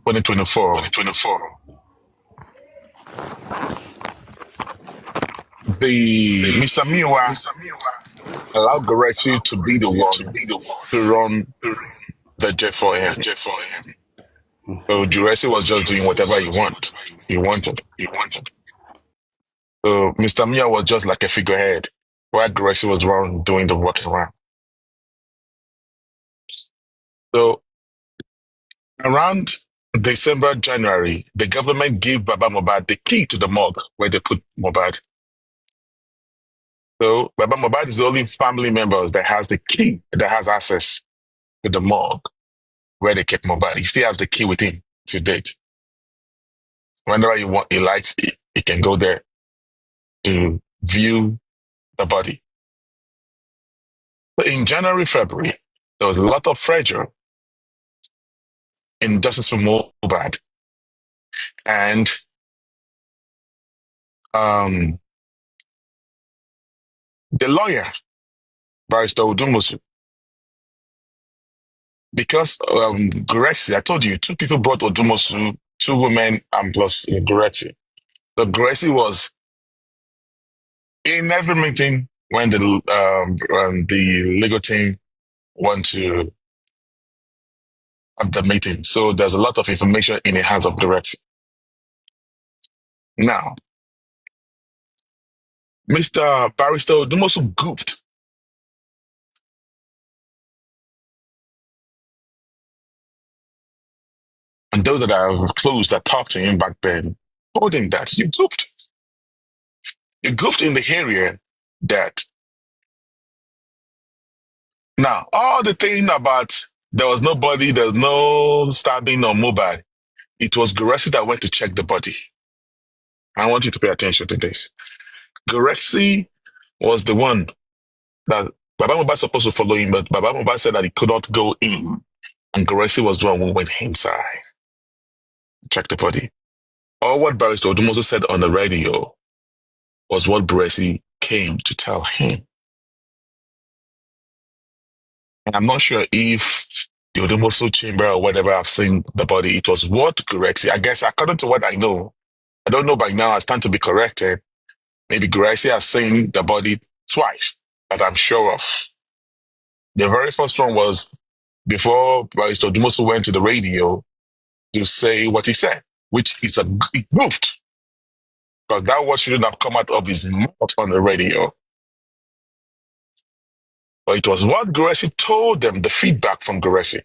2024, the Mr. Muyiwa allowed Goretti to be the one to run the jet for him. So Goretti was just doing whatever he wanted. So Mr. Muyiwa was just like a figurehead, while Goretti was doing the work around. So around December, January, the government gave Baba Mohbad the key to the morgue where they put Mohbad. So Baba Mohbad is the only family member that has the key, that has access to the morgue where they kept Mohbad. He still has the key with him to date. Whenever he likes, he can go there to view the body. But in January, February, there was a lot of pressure in justice for Mohbad. And the lawyer, Barrister Odumosu, because Goretti, I told you, two people brought Odumosu, two women, and plus Goretti. So Goretti was in every meeting when the legal team went to have the meeting. So there's a lot of information in the hands of Goretti. Now, Mr. Barrister Odumosu goofed. And those that are close that talked to him back then told him that you goofed. You goofed in the area that. Now, all the thing about there was nobody, there was no stabbing or Mohbad, it was Goretti that went to check the body. I want you to pay attention to this. Goretti was the one that Baba Mohbad was supposed to follow him, but Baba Mohbad said that he could not go in. And Goretti was the one who went inside, check the body. All what Barrister Odumosu said on the radio was what Goretti came to tell him. And I'm not sure if the Odumosu chamber or whatever I've seen the body, it was what Goretti, I guess, according to what I know, I don't know by now, I stand to be corrected. Maybe Goretti has seen the body twice that I'm sure of. The very first one was before Barrister Odumosu went to the radio to say what he said, which is it moved. Because that word shouldn't have come out of his mouth on the radio. But it was what Goretti told them, the feedback from Goretti.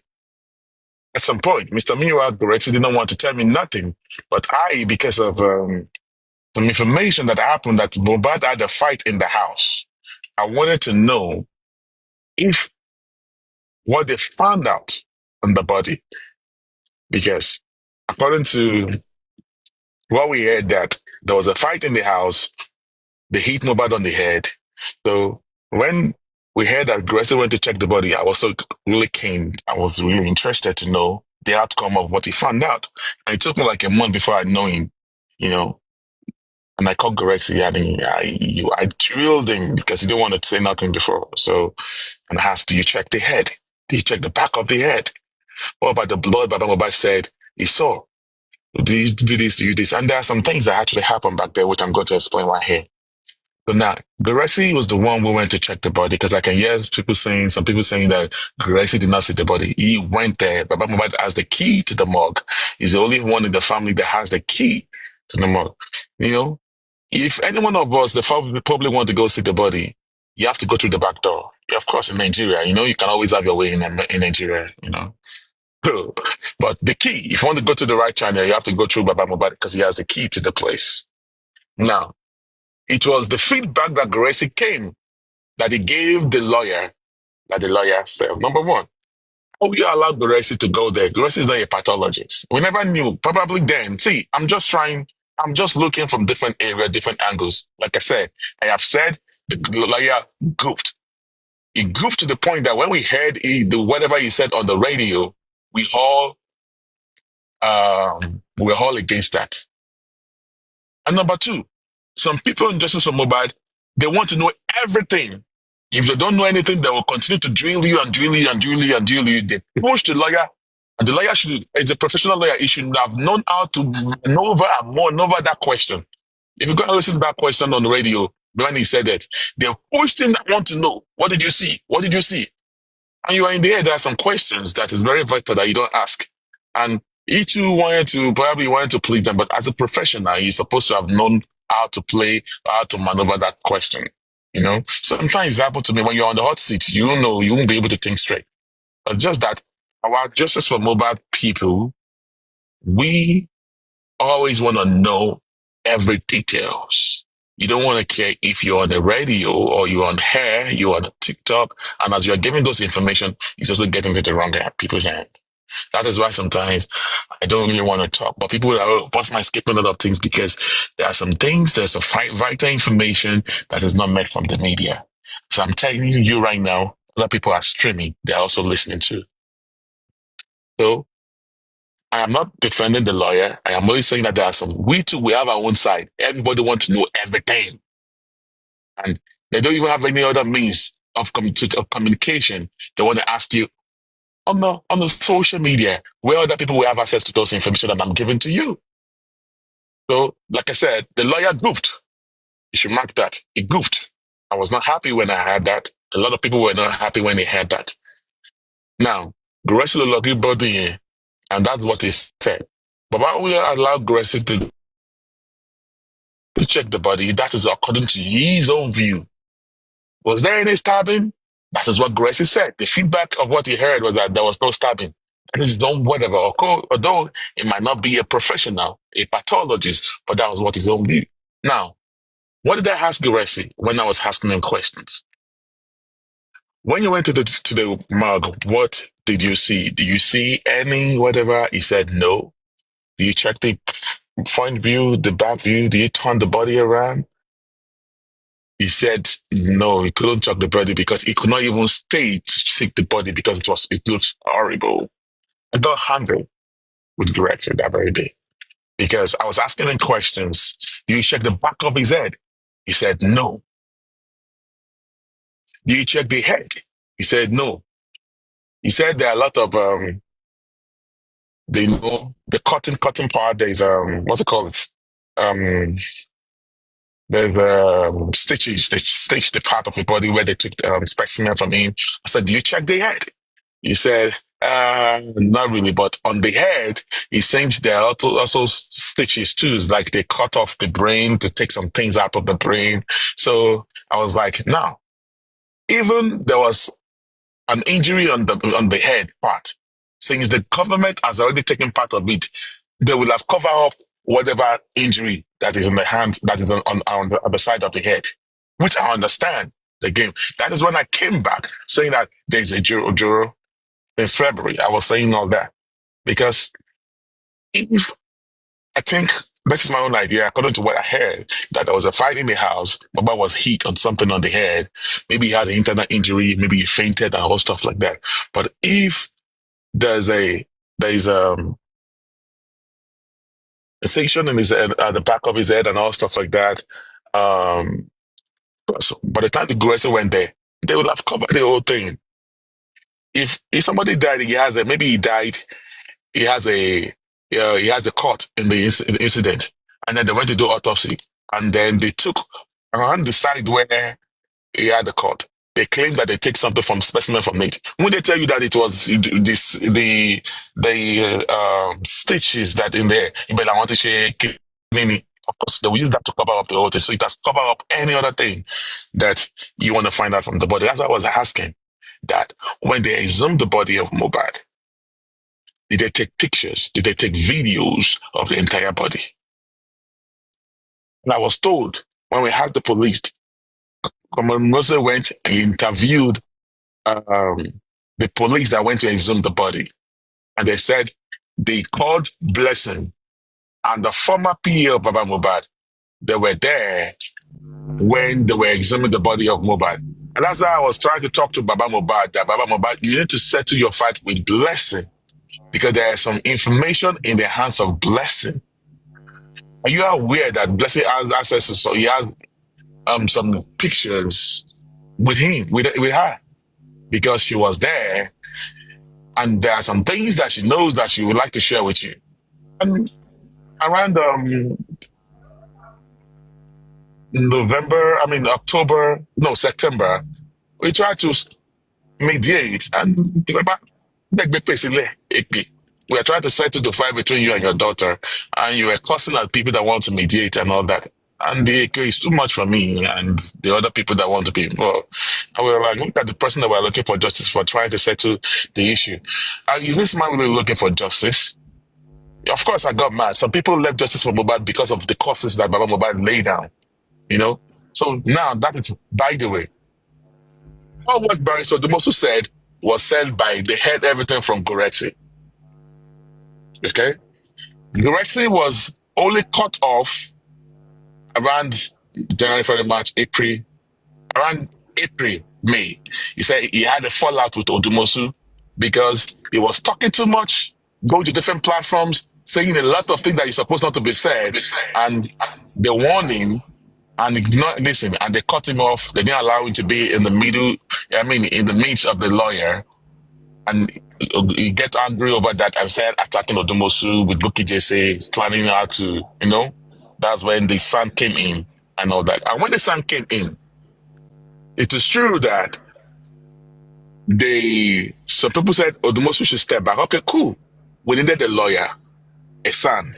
At some point, Mr. Muyiwa, Goretti didn't want to tell me nothing, but because of some information that happened that Mohbad had a fight in the house, I wanted to know if what they found out on the body, because according to what we heard, that there was a fight in the house, they hit Mohbad on the head. So when we heard that Goretti went to check the body, I was so really keen. I was really interested to know the outcome of what he found out. And it took me like a month before I know him, And I called Goretti and I drilled him because he didn't want to say nothing before. So, and I asked, do you check the head? Did you check the back of the head? What about the blood? Baba Mohbad said he saw. Do this, do this. And there are some things that actually happened back there, which I'm going to explain right here. So now, Goretti was the one who went to check the body, because I can hear some people saying that Goretti did not see the body. He went there. Baba Mohbad has the key to the morgue. He's the only one in the family that has the key to the morgue. If any one of us, the family probably want to go see the body, you have to go through the back door. Yeah, of course, in Nigeria, you can always have your way in Nigeria, But the key, if you want to go to the right channel, you have to go through Baba Mohbad because he has the key to the place. Now, it was the feedback that Goretti came that he gave the lawyer, that the lawyer said, number one, we allowed Goretti to go there. Goretti is not a pathologist. We never knew. Probably then. See, I'm just looking from different areas, different angles. Like I said, I have said the lawyer goofed. He goofed to the point that when we heard whatever he said on the radio, we're all against that. And number two, some people in Justice for Mohbad, they want to know everything. If they don't know anything, they will continue to drill you and drill you and drill you and drill you. They push the lawyer And the lawyer should, it's a professional lawyer, he should have known how to maneuver and maneuver that question. If you go and listen to that question on the radio, when he said that, the question I want to know, what did you see? What did you see? And you are in the air, there are some questions that is very vital that you don't ask. And he too probably wanted to plead them, but as a professional, he's supposed to have known how to play, how to maneuver that question. You know, sometimes it happens to me when you're on the hot seat, you know, you won't be able to think straight. But just that, our Justice for Mobile people, we always want to know every details. You don't want to care if you're on the radio or you're on hair, you're on TikTok, and as you're giving those information, it's also getting to the wrong people's hand. That is why sometimes I don't really want to talk. But people are, oh, Bossman skipping a lot of things because there are some things, there's a vital information that is not met from the media. So I'm telling you right now, other people are streaming, they're also listening to. So I am not defending the lawyer. I am only saying that there are some, we too, we have our own side. Everybody wants to know everything. And they don't even have any other means of communication. They want to ask you on the social media where other people will have access to those information that I'm giving to you. So, like I said, the lawyer goofed. You should mark that. He goofed. I was not happy when I heard that. A lot of people were not happy when they heard that. Now, Gracie Lologi brought in, and that's what he said. But why we allow Gracie to check the body? That is according to his own view. Was there any stabbing? That is what Gracie said. The feedback of what he heard was that there was no stabbing. And his own whatever, although it might not be a professional, a pathologist, but that was what his own view. Now, what did I ask Gracie when I was asking him questions? When you went to the mug, what did you see? Do you see any whatever? He said no. Do you check the front view, the back view? Do you turn the body around? He said no, he couldn't check the body because he could not even stay to check the body because it looks horrible. I got hungry with Gretchen that very day because I was asking him questions. Do you check the back of his head? He said no. Do you check the head? He said no. He said there are a lot of they know the cotton part. There's what's it called? Um, there's stitches. They stitched the part of the body where they took specimen from him. I said, do you check the head? He said, not really, but on the head, it seems there are also stitches too. It's like they cut off the brain to take some things out of the brain. So I was like, no. Even there was an injury on the head part. Since the government has already taken part of it, they will have covered up whatever injury that is on the hand, that is on the other side of the head, which I understand the game. That is when I came back saying that there's a juror since February. I was saying all that because if I think this is my own idea, according to what I heard, that there was a fight in the house. Baba was hit on something on the head. Maybe he had an internal injury. Maybe he fainted and all stuff like that. But if there's a section in his head, at the back of his head and all stuff like that, so by the time the aggressor went there, they would have covered the whole thing. If somebody died, maybe he died. He has a he has a cut in the incident, and then they went to do autopsy, and then they took around the side where he had the cut. They claim that they take something from specimen from it. When they tell you that it was the stitches that in there, but I want to share. Of course, they will use that to cover up the whole thing. So it has covered up any other thing that you want to find out from the body. That's what I was asking. That when they exhumed the body of Mohbad, did they take pictures? Did they take videos of the entire body? And I was told when we had the police, Commander Mose went and interviewed the police that went to exhume the body. And they said they called Blessing and the former PA of Baba Mohbad. They were there when they were examining the body of Mohbad. And that's why I was trying to talk to Baba Mohbad, that Baba Mohbad, you need to settle your fight with Blessing because there is some information in the hands of Blessing. Are you aware that Blessing has access to, so he has some pictures with him, with her, because she was there And there are some things that she knows that she would like to share with you. And around October, no, September, we tried to mediate and we are trying to settle the fight between you and your daughter, and you were cussing at people that want to mediate and all that. And the AK is too much for me and the other people that want to be involved. And we were like, look at the person that we're looking for justice for, trying to settle the issue. Is this man really looking for justice? Of course, I got mad. Some people left justice for Mohbad because of the causes that Baba Mohbad laid down, you know? So now that is, by the way, all what Barrister Dumosu said was said by the head everything from Goretti. Okay? Goretti was only cut off around January, February, March, April, around April, May. He said he had a fallout with Odumosu because he was talking too much, going to different platforms, saying a lot of things that you're supposed not to be said, and they warned him and he did not listen, and they cut him off. They didn't allow him to be in the middle, in the midst of the lawyer, and he get angry over that and started attacking Odumosu with Buki Jesse, planning how to, that's when the sun came in and all that. And when the sun came in, it is true that some people said Odumosu should step back. Okay, cool. We needed a lawyer, a son,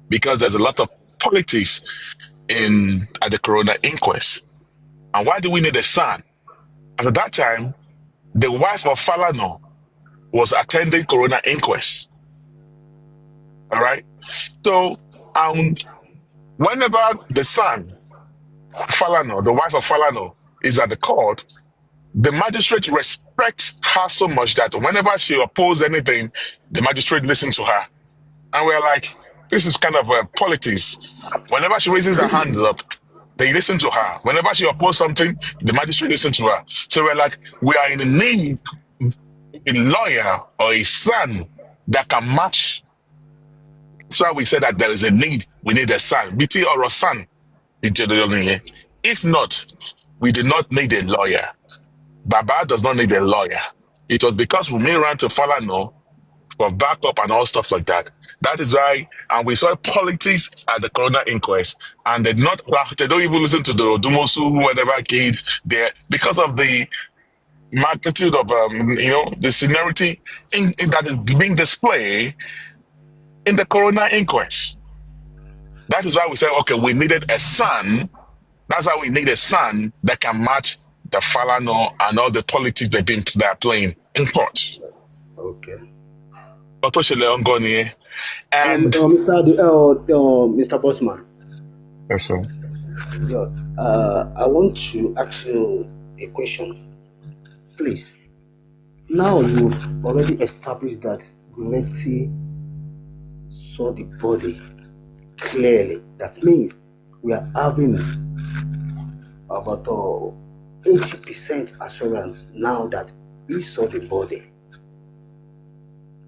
because there's a lot of politics at the Corona inquest. And why do we need a son? And at that time, the wife of Falano was attending Corona inquest. All right. So, whenever the son, Falano, the wife of Falano, is at the court, the magistrate respects her so much that whenever she opposes anything, the magistrate listens to her. And we're like, this is kind of politics. Whenever she raises her hand up, they listen to her. Whenever she opposes something, the magistrate listens to her. So we're like, we are in the need of a lawyer or a son that can match. So we said that there is a need. We need a son. BT or a son. If not, we do not need a lawyer. Baba does not need a lawyer. It was because we ran to Falano for backup and all stuff like that. That is why, and we saw politics at the Corona inquest, and they don't even listen to the Odumosu, whatever kids there, because of the magnitude of the seniority that is being displayed in the Corona inquest. That is why we said, okay, we needed a son. That's how we need a son that can match the Falano and all the politics they are playing in court. Okay. And Mr. Bossman. Yes, sir. Yeah, I want to ask you a question, please. Now you've already established that Goretti saw the body clearly. That means we are having about 80% assurance now that he saw the body.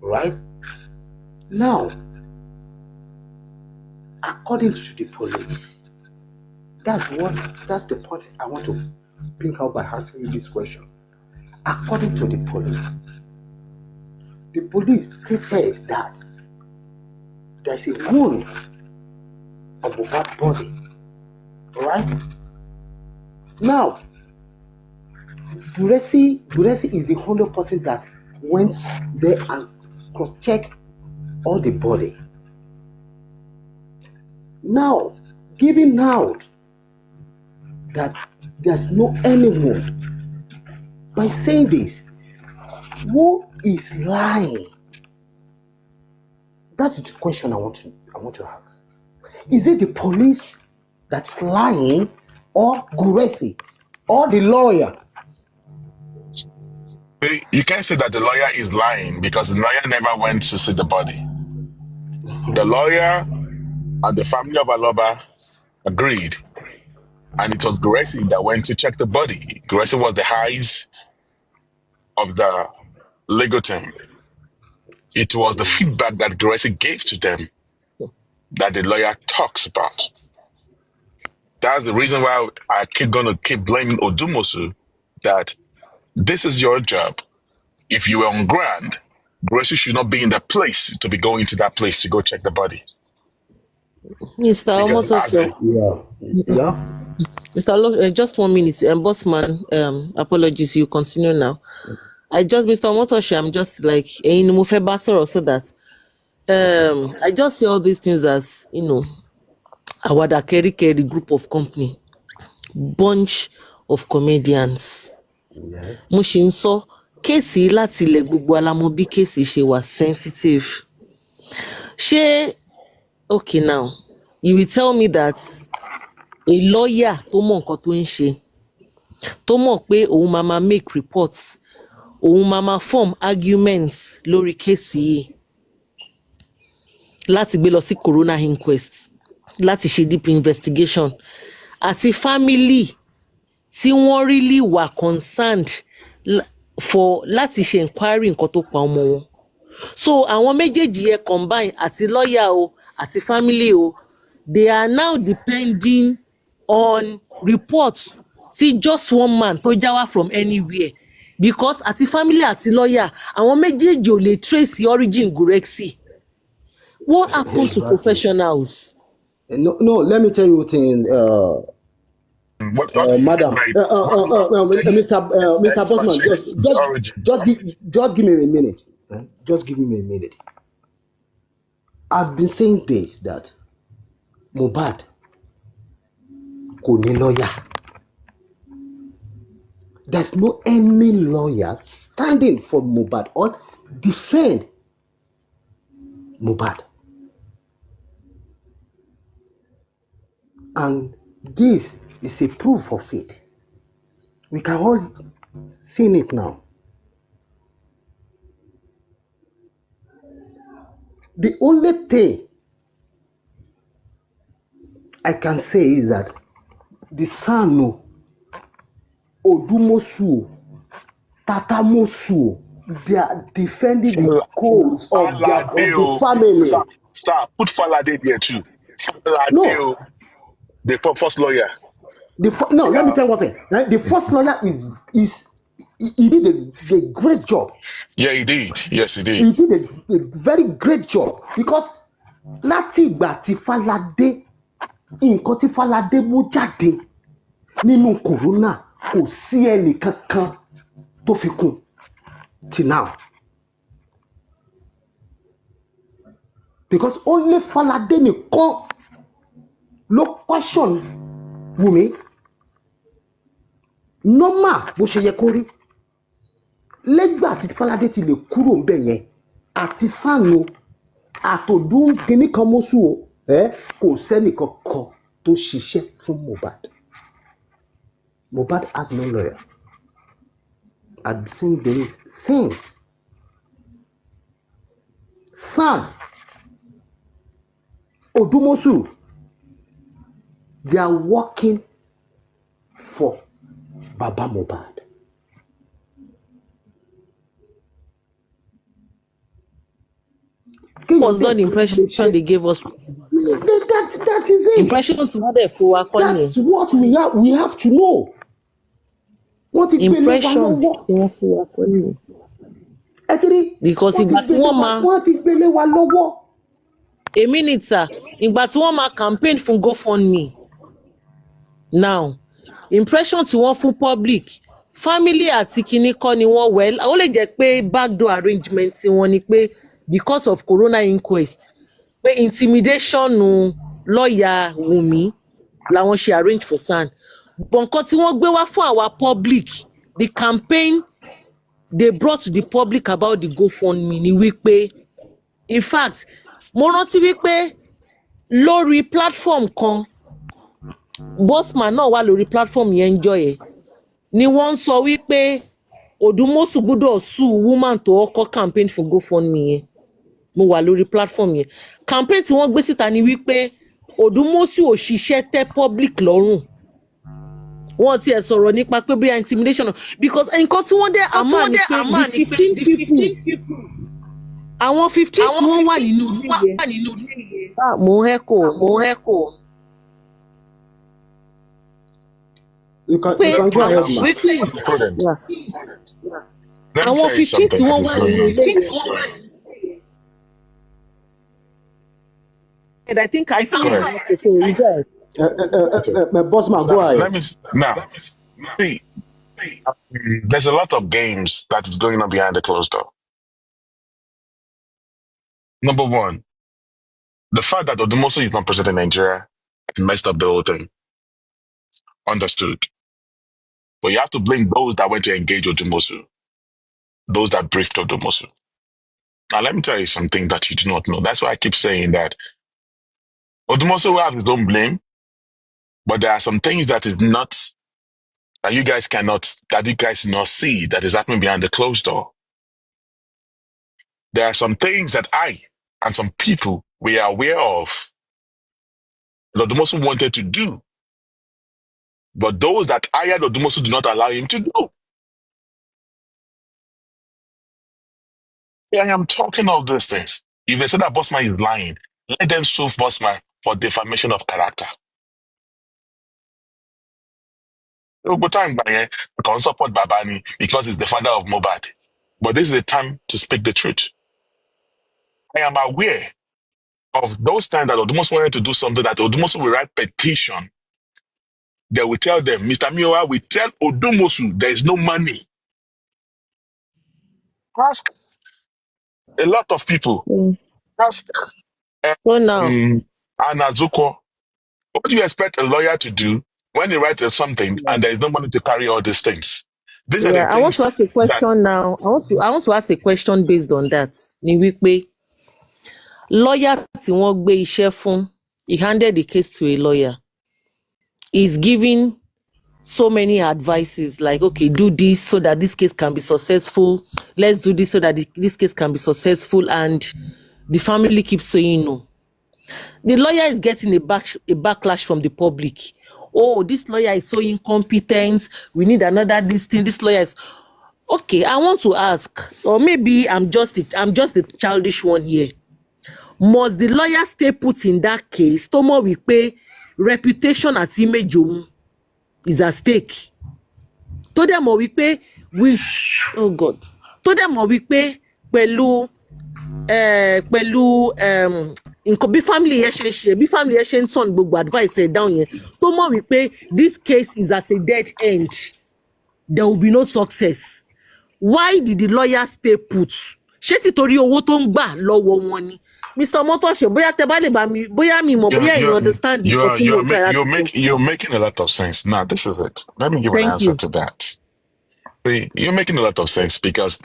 Right? Now, according to the police, that's the point I want to bring out by asking you this question. According to the police stated that there's a wound on Mohbad's body. Right? Now, Goretti is the only person that went there and cross-checked all the body. Now, given out that there's no any wound, by saying this, who is lying? That's the question I want to ask. Is it the police that's lying, or Goretti, or the lawyer? You can't say that the lawyer is lying because the lawyer never went to see the body. The lawyer and the family of Aloba agreed, and it was Goretti that went to check the body. Goretti was the eyes of the legal team. It was the feedback that Goretti gave to them that the lawyer talks about. That's the reason why I going to keep blaming Odumosu that this is your job. If you were on ground, Gracie should not be in that place to be going to that place to go check the body. Mr. Because Omotosho. Mr. Just 1 minute. Bossman, apologies, you continue now. Mr. Omotosho, I'm just like, so that I just see all these things as, Awada Keri group of company, bunch of comedians. Yes. Mo ṣì ń sọ, kéèsì láti ilẹ̀ gbogbo alamọ bí kéèsì ṣe wà sensitive. Ṣé, okay now, you will tell me that a lawyer tó mọ nǹkan tó ń ṣe, tó mọ̀ pé òun máa make reports, òun máa form arguments lórí kéèsì yìí láti gbé lọ sí coroner inquest, láti ṣe deep investigation, àti family tí wọ́n really wà concerned for láti ṣe inquiry nǹkan tó pa ọmọ wọn. So àwọn méjèèjì yẹn combine, àti lawyer o àti family o, they are now depending on reports tí just one man tó jáwá from anywhere, because àti family àti lawyer àwọn méjèèjì ò lè trace the origin Gurexy. What happened to professionals? No, let me tell you a thing. Madam, Mr. Bossman, just give me a minute. Just give me a minute. I've been saying this, that Mohbad kò ní lawyer. There's no any lawyer standing for Mohbad or defend Mohbad. And this is a proof of it. We can all see it now. The only thing I can say is that the son Odumosu, Tatamosu, they are defending the cause of the family. Stop. Put Falade there too. No. The first lawyer. Let me tell you one thing. Right? The first lawyer he did a great job. Yeah, he did. Yes, he did. He did a very great job, because láti ìgbà tí Falade, nǹkan tí Falade mú jáde nínú corona, kò sí ẹnì kankan tó fi kún till now. Because only Falade nìkan ló question Wumi normal bó ṣe yẹ kó rí. Lẹ́gbà tí Falade ti lè kúrò ńbẹ̀ yẹn, àti Sànú àtòdún kìíní kan mọ́sù o, kò sẹ́nì kankan tó ṣiṣẹ́ fún Mohbad. Mohbad has no lawyer. I've seen this since. Sam Odumosu, they are working for Baba Mohbad. Was not the impression they gave us. That is it. Impression to mother for That's what we have to know. What impression because ìgbà tí wọ́n máa ti gbélé wa lọ́wọ́. A minute, sir. Ìgbà tí wọ́n máa campaign fún GoFundMe. Now, impression tí wọ́n fún public, family àti kinní kọ́ ni wọ́n well. Ó lè jẹ́ pé backdoor arrangement tí wọ́n ní pé because of corona inquest, pé intimidation lawyer Wumi làwọn ṣe arrange for SAN. But nǹkan tí wọ́n gbé wá fún àwa public, the campaign they brought to the public about the GoFundMe ni wípé, in fact, mo rántí wípé lórí platform kan, Bossman náà wà lórí platform yẹn ń jọ yẹn, ni wọ́n ń sọ wípé Odumosu gbọ́dọ̀ sue woman tó ọkọ̀ campaign for GoFundMe yẹn. Mo wà lórí platform yẹn. Campaign tí wọ́n gbé síta ni wípé Odumosu ò ṣiṣẹ́ tẹ́ public lọ́rùn. Wọ́n ti ẹ̀ sọ̀rọ̀ nípa pé bí intimidation, because nǹkan tí wọ́n dé àmà ni pé the 15 people. Àwọn 15 tí wọ́n wà nínú ilé yẹn. Mo ń hẹ́kò. You can go ahead, Let me àwọn tell you 15 tí something that wọ́n is wà going nínú on. ilé yẹn I think I Go feel ahead. okay, so reverse. Okay. Bossman, go Now, ahead. see. There's a lot of games that is going on behind the closed door. Number one, the fact that Odumosu is not present in Nigeria has messed up the whole thing. Understood. But you have to blame those that went to engage Odumosu, those that briefed Odumosu. Now, let me tell you something that you do not know. That's why I keep saying that Odumosu will have his own blame, but there are some things that is not, that you guys not see that is happening behind the closed door. There are some things that I and some people we are aware of that Odumosu wanted to do, but those that hired Odumosu do not allow him to do. Yeah, I am talking of these things. If they say that Bossman is lying, let them sue Bossman for defamation of character. Over time, I can support Babani because he's the father of Mohbad. But this is the time to speak the truth. I am aware of those times that Odumosu wanted to do something that Odumosu will write petition. They will tell them, Mr. Muyiwa, we tell Odumosu there is no money. Ask a lot of people. Ask So now, Anazuko. What do you expect a lawyer to do when they write something and there is no money to carry all these things? These are the yeah, I want to things ask a that question now. I want to ask a question based on that. Ni wípé lawyer tí wọ́n gbé iṣẹ́ fún, he handed the case to a lawyer. He's giving so many advices like, okay, do this so that this case can be successful. Let's do this so that this case can be successful. And the family keeps saying no. The lawyer is getting a backlash from the public. Oh, this lawyer is so incompetent. We need another this thing. This lawyer is okay. I want to ask, or maybe I'm just the childish one here. Must the lawyer stay put in that case? Tomo we pay reputation at image is at stake. Tó dẹ̀ mọ̀ wípé with oh God tó dẹ̀ mọ̀ wípé pẹ̀lú nǹkan bí family yẹn ṣe ń ṣe bí family yẹn ṣe ń turn gbogbo advice ẹ̀ down yẹn tó mọ̀ wípé this case is at a dead end, there will be no success. Why did the lawyer stay put? Ṣé títorí owó tó ń gbà lọ́wọ́ wọn ni? Mr. Motoshe, bóyá tẹ bá lè bá mi bóyá mi mọ̀ bóyá you understand nǹkan tí mo try láti sọ. you're making a lot of sense. Now, this is it. Let me give an Thank answer you. to that. See, you're making a lot of sense because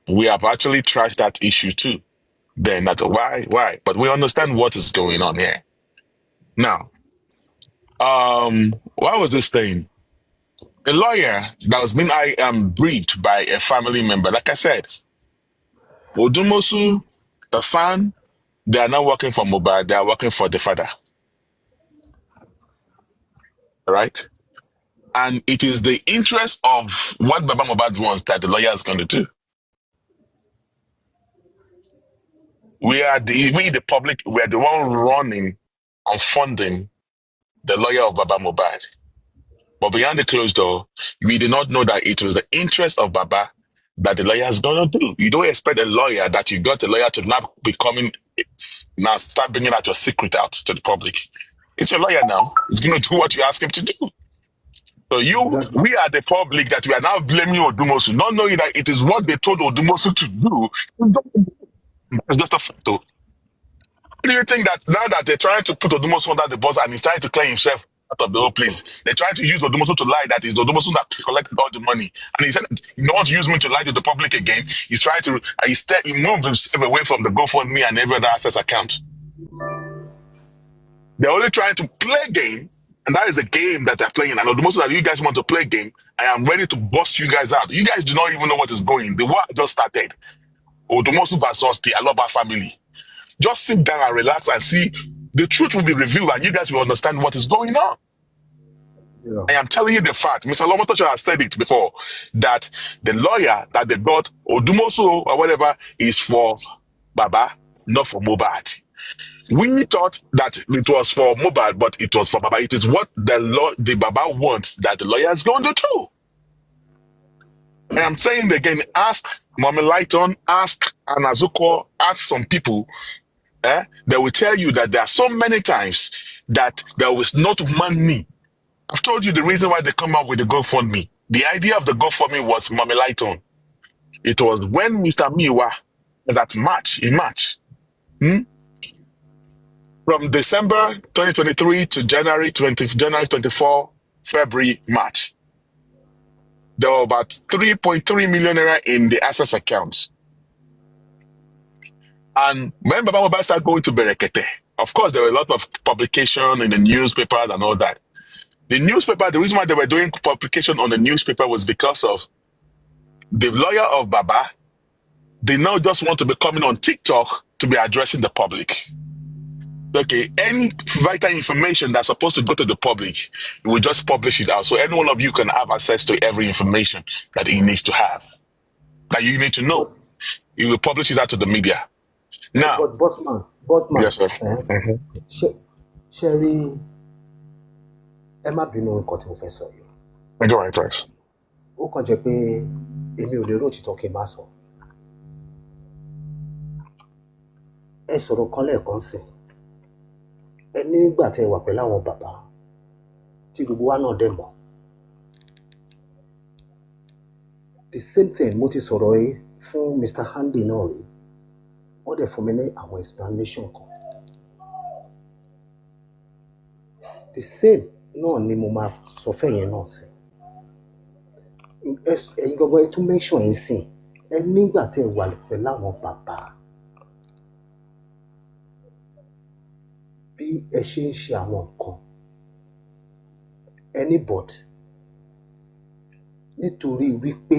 we have actually trashed that issue too. Then that why? But we understand what is going on here. Now, what was this thing? A lawyer that was being briefed by a family member. Like I said, Odumosu, the son, they are not working for Mohbad, they are working for the father. Right? And it is the interest of what Baba Mohbad wants that the lawyer is going to do. We, the public, we are the one running and funding the lawyer of Baba Mohbad. But behind the closed door, we did not know that it was the interest of Baba that the lawyer is going to do. You don't expect a lawyer that you got a lawyer to now now start bringing out your secret out to the public. It's your lawyer now. He's going to do what you ask him to do. So Exactly. we are the public that we are now blaming Odumosu, not knowing that it is what they told Odumosu to do. It's just a fact. Though. Do you think that now that they're trying to put Odumosu under the bus and he's trying to clear himself out of the whole place, they're trying to use Odumosu to lie that it's Odumosu that collected all the money. And he said, you don't want to use me to lie to the public again. He's trying to, he moved himself away from the GoFundMe and every other access account. They're only trying to play a game, and that is a game that they're playing. And Odumosu that you guys want to play a game, I am ready to bust you guys out. You guys do not even know what is going. The war just started. Odumosu versus the Aloba family. Just sit down and relax and see. The truth will be revealed and you guys will understand what is going on. Yeah. I am telling you the fact. Mr. Lomotocho has said it before, that the lawyer that they got, Odumosu or whatever, is for Baba, not for Mohbad. We thought that it was for Mohbad, but it was for Baba. It is what the Baba wants that the lawyer is going to do. And I'm saying again, ask Mama Lighton, ask Anazuko, ask some people. They will tell you that there are so many times that there was not money. I've told you the reason why they come up with the GoFundMe. The idea of the GoFundMe was Mama Lighton. It was when Mr. Muyiwa was at March. From December 2023 to January 24, February, March. There were about 3.3 million naira in the access accounts. And when Baba Mohbad started going to Berekete, of course, there were a lot of publication in the newspaper and all that. The newspaper, the reason why they were doing publication on the newspaper was because of the lawyer of Baba. They now just want to be coming on TikTok to be addressing the public. Okay, any vital information that's supposed to go to the public, we just publish it out. So any one of you can have access to every information that he needs to have, that you need to know. You will publish it out to the media. Now, but Bossman, yes, sir. Sherry, Emma bínú nǹkan tí mo fẹ́ sọ yìí. Go ahead, please. Ó kàn jẹ́ pé èmi ò lè rò òtítọ́ kí n má sọ. Ẹ sọ̀rọ̀ kan lẹ́ẹ̀kan sí. Ẹ nígbà tẹ́ wà pẹ̀lú àwọn bàbá tí gbogbo wa náà dẹ̀ mọ̀. The same thing mo ti sọ̀rọ̀ yìí fún Mr. Handy náà rí. Wọ́n dẹ̀ fún mi ní àwọn explanation kan. The same náà ni mo máa sọ fẹ́yìn náà sí. Ẹ̀yin gangan ẹ tún mention yín sìn. Ẹ nígbà tẹ́ wà pẹ̀lú àwọn bàbá. Bí ẹ ṣe ń ṣe àwọn nǹkan. Anybody nítorí wípé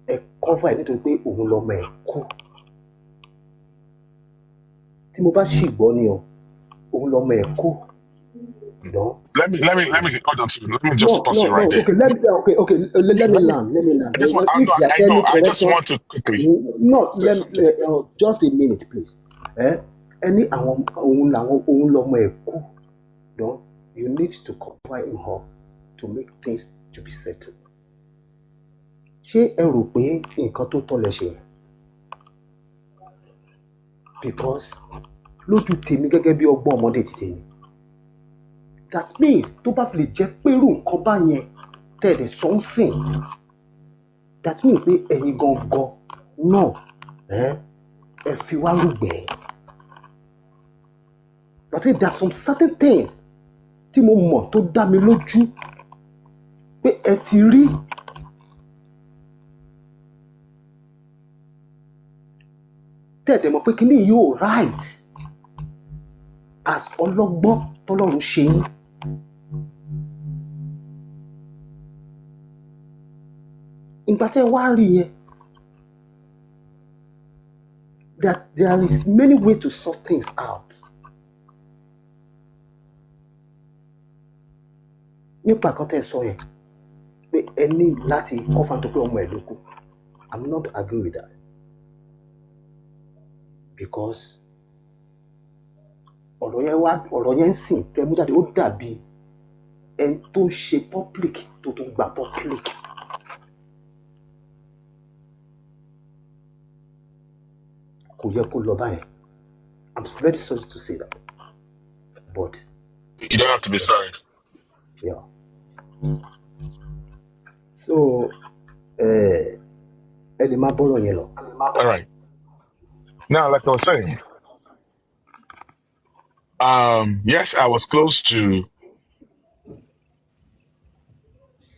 ẹ cover ẹ nítorí pé òun lọmọ ẹ kú. Tí mo bá ṣì gbọ́ ni o, òun lọmọ ẹ kú. No. Let me hold on to you. Let me just pause you right there. Okay, let me land. I just want to quickly. Just a minute, please. Any òun lọmọ ẹ kú. No, you need to cover him up to make things to be settled. Ṣé ẹ rò pé nǹkan tó tọ́ lẹ ṣe? Because lójú tèmi gẹ́gẹ́ bí ọgbọ́n ọmọdé ti tèmi. That means tó bá fi lè jẹ́ pérù nǹkan bá yẹn tẹ̀lé sọ́nsìn. That means pé ẹ̀yin gangan náà ẹ fi wá rúgbẹ́. But there are some certain things tí mo mọ̀ tó dá mi lójú pé ẹ ti rí. Tẹ̀dẹ̀ mọ̀ pé kíní yóò right as ọlọ́gbọ́n tọ́lọ́run ṣe yín. Ìgbà tẹ́ wá rí yẹn, that there is many ways to sort things out. Nípa kan tẹ́ sọ yẹn pé ẹ ní láti kọ́fà tó pé ọmọ ẹ̀ ló kú. I'm not agree with that. Because ọ̀rọ̀ yẹn ń sìn tẹ́ mú jáde ó dàbí ẹni tó ń ṣe public tó tún gba public. Kò yẹ kó lọ báyẹn. I'm very sorry to say that. But you don't have to be sorry. Yeah. So ẹ lè má bọ́rọ̀ yẹn lọ. All right. Now, like I was saying, yes, I was close to.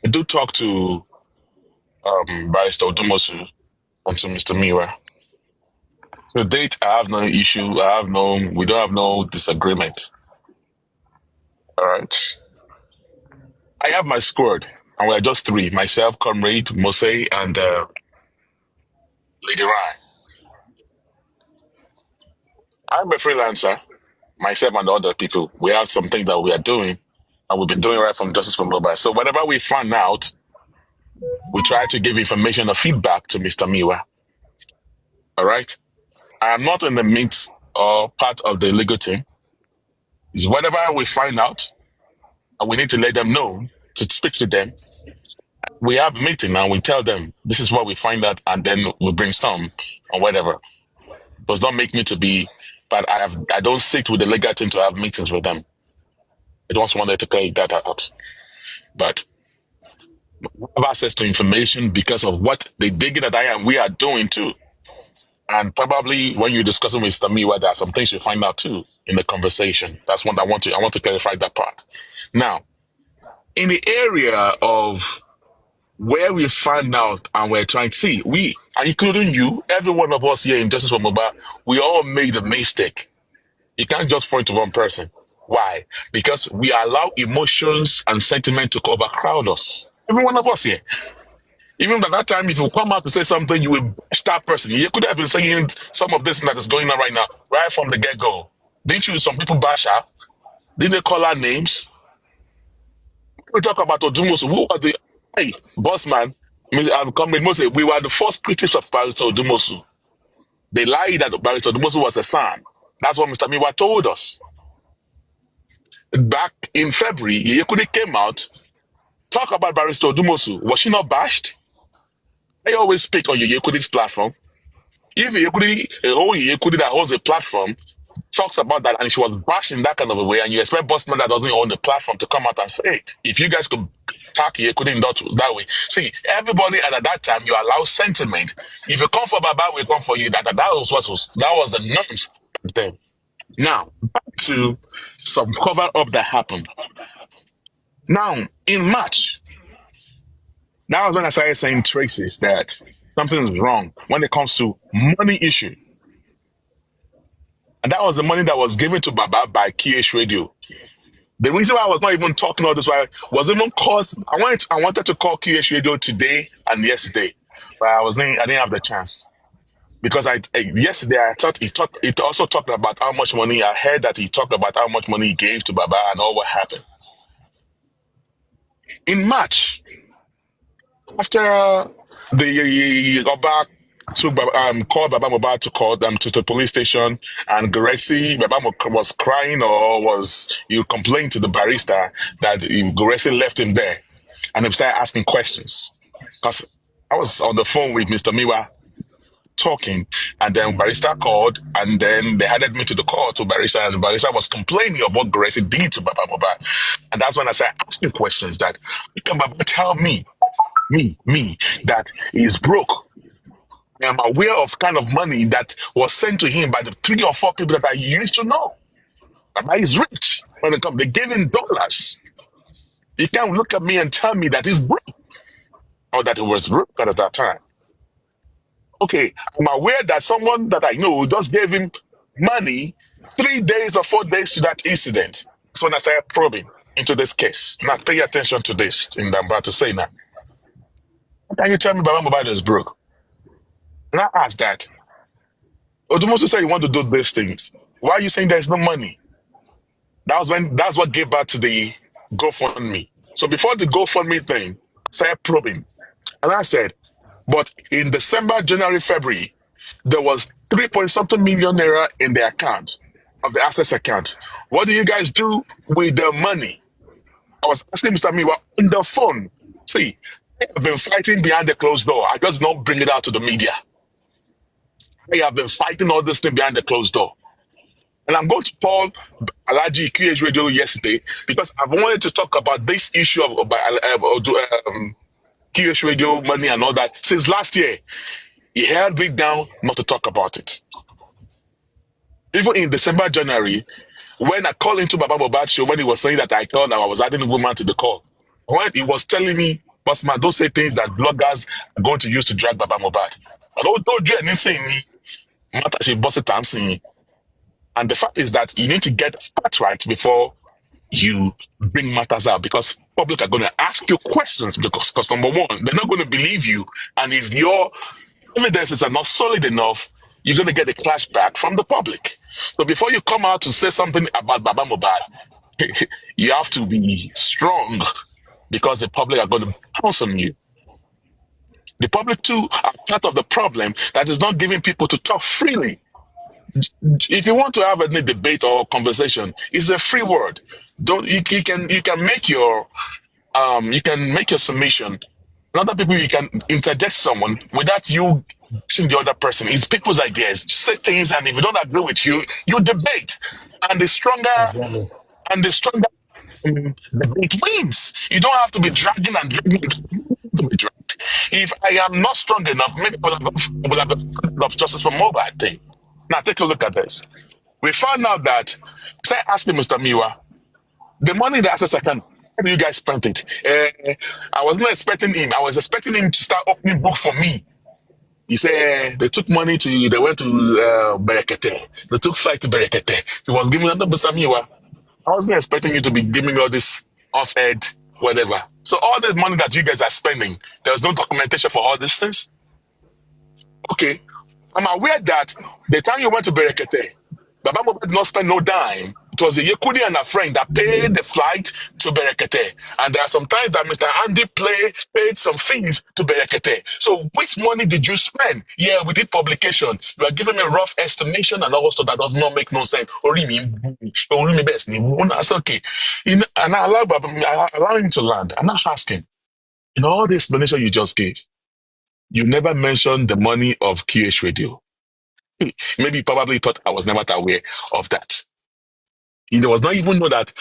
I do talk to Barrister Odumosu and to Mr. Miwa. To date, I have no issue. We don't have no disagreement. All right. I have my squad, and we're just three: myself, Comrade, Mose, and Lady Ryan. I'm a freelancer. Myself and the other people, we have some things that we are doing, and we've been doing right from Justice for Mobile. So whenever we find out, we try to give information or feedback to Mr. Miwa. All right? I am not in the midst or part of the legal team. It's whenever we find out, and we need to let them know to speak to them, We have a meeting and we tell them this is what we find out, and then we brainstorm on whatever. Does not make me to be, but I don't sit with the legal team to have meetings with them. I just wanted to clear that out. But we have access to information because of what the digging that I and we are doing too. And probably when you're discussing with Muyiwa, there are some things you find out too in the conversation. That's what I want to clarify that part. Now, in the area of where we find out and we're trying to see, we, including you, every one of us here in Justice for Mohbad, we all made a mistake. You can't just point to one person. Why? Because we allow emotions and sentiment to overcrowd us. Every one of us here. Even at that time, if you come out to say something, you will bash that person. You could have been saying some of this that is going on right now, right from the get-go. Didn't you? Some people bash her. Didn't they call her names? We talk about Odumosu. Who was the Bossman? We were the first critics of Barrister Odumosu. They lied that Barrister Odumosu was a son. That's what Mr. Miwa told us. Back in February, Yekudi came out, talk about Barrister Odumosu. Was she not bashed? I always speak on Yekudi's platform. If Yekudi that holds a platform talks about that and she was bashed in that kind of a way, and you expect Bossman that doesn't own the platform to come out and say it. If you guys could talk Yekudi in that way. See, everybody at that time, you allow sentiment. If you come for Baba, we come for you. That was the norms then. Now, back to some cover-up that happened. Now, in March, that was when I started saying traces that something is wrong when it comes to money issue. And that was the money that was given to Baba by KH Radio. The reason why I was not even talking all this was even because I wanted to call KH Radio today and yesterday, but I didn't have the chance. Because yesterday I thought it also talked about how much money. I heard that he talked about how much money he gave to Baba and all what happened. In March, after the got back to called Baba Mohbad to call them to the police station, and Gorexi, Baba was crying or you complained to the barrister that Gorexi left him there, and he started asking questions. Because I was on the phone with Mr. Miwa talking, and then barrister called, and then they added me to the call to barrister, and the barrister was complaining of what Gorexi did to Baba Mohbad. And that's when I started asking questions that, can Baba tell me that he's broke? I am aware of kind of money that was sent to him by the 3 or 4 people that I used to know. Baba is rich. When it comes, they gave him dollars. He can't look at me and tell me that he's broke, or that he was broke at that time. Okay, I'm aware that someone that I know just gave him money 3 days or 4 days to that incident. That's when I started probing into this case. Now pay attention to this thing that I'm about to say now. How can you tell me Baba Mohbad is broke? And I asked that. Odumosu said you want to do these things. Why are you saying there's no money? That's what gave birth to the GoFundMe. So before the GoFundMe thing, I started probing. And I said, but in December, January, February, there was 3-point-something million naira in the account, of the access account. What do you guys do with the money? I was asking Mr. Miwa on the phone. See, I've been fighting behind the closed door. I just don't bring it out to the media. I have been fighting all this thing behind the closed door. And I'm going to call Alaji QH Radio yesterday because I wanted to talk about this issue of QH Radio money and all that since last year. He held me down not to talk about it. Even in December, January, when I called into Baba Mohbad show, when he was saying that I called and I was adding a woman to the call, when he was telling me, Bossman, don't say things that vloggers are going to use to drag Baba Mohbad. I don't do anything. And the fact is that you need to get that right before you bring matters out, because public are going to ask you questions because number one, they're not going to believe you. And if your evidences are not solid enough, you're going to get a clash back from the public. So before you come out to say something about Baba Mohbad, you have to be strong because the public are going to pounce on you. The public too are part of the problem that is not giving people to talk freely. If you want to have any debate or conversation, it's a free word. You can make your submission Not people you can interject someone without you pushing the other person. It's people's ideas. Just say things, and if you don't agree with you, you debate. And the stronger Exactly. and the stronger debate wins. You don't have to be dragging and dragging to be dragged. If I am not strong enough, maybe we'll have of justice for Mohbad thing. Now take a look at this. We found out that, say, asking Mr. Miwa, the money in the access account, how do you guys spent it? I was not expecting him. I was expecting him to start opening book for me. He said they took money they went to Berekete. They took flight to Berekete. He was giving another Mr. Miwa. I wasn't expecting you to be giving me all this off-ed, whatever. So all the money that you guys are spending, there was no documentation for all these things. Okay, I'm aware that the time you went to Berekete, Baba Mohbad did not spend no dime. It was the Yekudi and a friend that paid the flight to Berekete. And there are some times that Mr. Andy paid some fees to Berekete. So which money did you spend? Yeah, we did publication. You are giving me a rough estimation and also that does not make no sense. Orimi best. That's okay. And I allow him to land. I'm not asking. In all the explanation you just gave, you never mentioned the money of QH Radio. Maybe you probably thought I was never aware of that. He was not even know that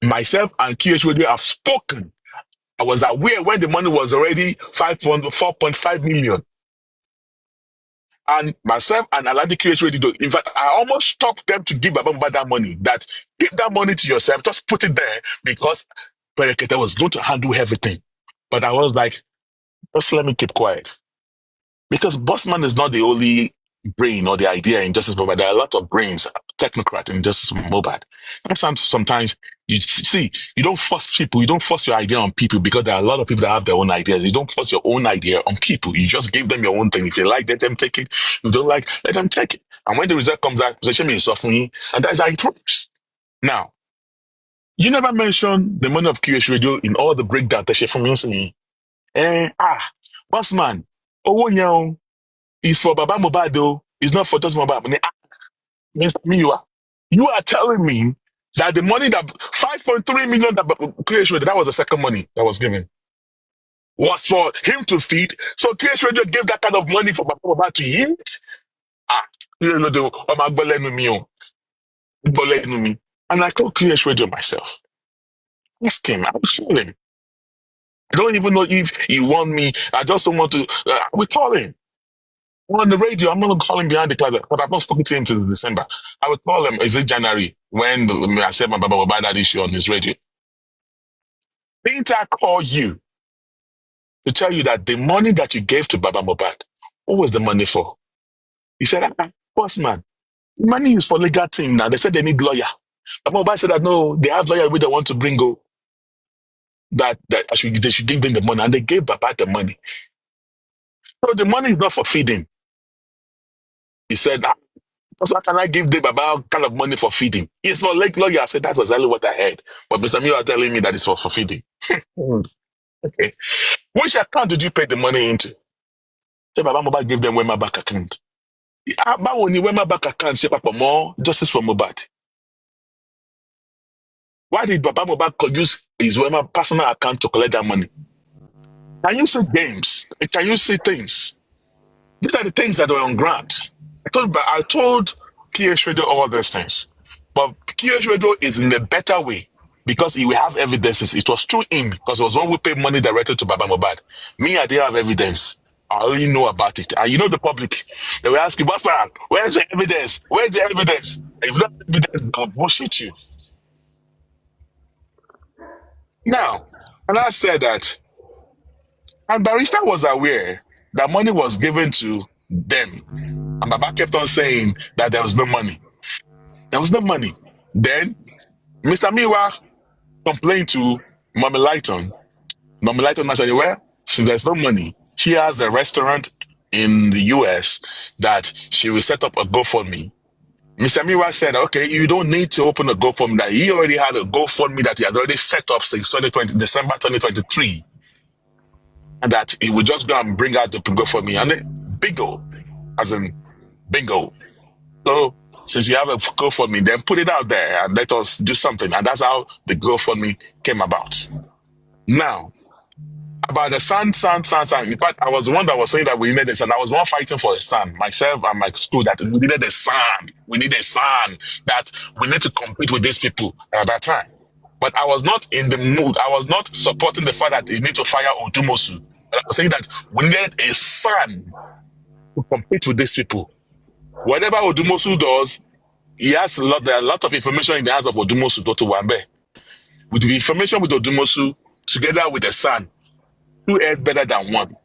myself and QH Radio have spoken. I was aware when the money was already 4.5 million. And myself and Aladi QH Radio, in fact, I almost stopped them to give Baba Mohbad that money. That keep that money to yourself, just put it there because Berekete was going to handle everything. But I was like, just let me keep quiet. Because Bossman is not the only brain or the idea in Justice Mohbad. There are a lot of brains, technocrat in Justice Mohbad. Sometimes you see, you don't force people, you don't force your idea on people because there are a lot of people that have their own ideas. You don't force your own idea on people. You just give them your own thing. If you like, let them take it. If you don't like, let them take it. And when the result comes out, and that's how it works. Now, you never mentioned the money of QH Radio in all the breakdown that she from me. Bossman, oh, is for Baba Mohbad though. It's not for just Mohbad. Mr. Muyiwa, you are telling me that the money that 5.3 million that Creation Radio, that was the second money that was given, was for him to feed. So Creation Radio gave that kind of money for Baba Mohbad to eat. You know, and I called Creation Radio myself. Ask him. I will call him. I don't even know if he want me. I just don't want to. We call him. On the radio, I'm not going to call him behind the cloud, but I've not spoken to him since December. I would call him, is it January, when I said my Baba Mohbad that issue on his radio. Didn't I call you to tell you that the money that you gave to Baba Mohbad, what was the money for? He said, Bossman, money is for legal team now. They said they need lawyer. Baba Mohbad said that, no, they have lawyer we don't want to bring go. That they should give them the money. And they gave Baba the money. So the money is not for feeding. He said, so how can I give the Baba kind of money for feeding? It's for like lawyer. I said that's exactly what I heard. But Mr. Miller telling me that it's for feeding. Okay. Which account did you pay the money into? Say Baba Mohbad gave them Wema Bank account. Báwo ni Wema Bank account ṣe papọ̀ mọ́ Justice for Mohbad? Why did Baba Mohbad use his Wema personal account to collect that money? Can you see games? Can you see things? These are the things that are on ground. I told QH Radio all these things. But QH Radio is in a better way because he will have evidences. It was through him because it was when we paid money directly to Baba Mohbad. Me, I didn't have evidence. I already know about it. And you know the public. They will ask you, Bossman, where's the evidence? Where's the evidence? If you don't have evidence, they'll bullshit you. Now, and I said that, and Barrister was aware that money was given to them. And Baba kept on saying that there was no money. There was no money. Then, Mr. Miwa complained to Mommy Lighton. Mommy Lighton said, well, since there's no money, she has a restaurant in the US that she will set up a GoFundMe. Mr. Miwa said, okay, you don't need to open a GoFundMe. That he already had a GoFundMe that he had already set up since December 2023. And that he would just go and bring out the GoFundMe. And then, bingo, as in bingo. So, since you have a GoFundMe, then put it out there and let us do something. And that's how the GoFundMe came about. Now, about the son. In fact, I was the one that was saying that we needed a son. I was the one fighting for a son, myself and my school, that we needed a son. We need a son, that we need to compete with these people at that time. But I was not in the mood. I was not supporting the fact that they need to fire Odumosu. But I was saying that we needed a son to compete with these people. Whatever Odumosu does, he has there are a lot of information in the hands of Odumosu to Wambe. With the information with Odumosu, together with the son, 2 heads better than 1.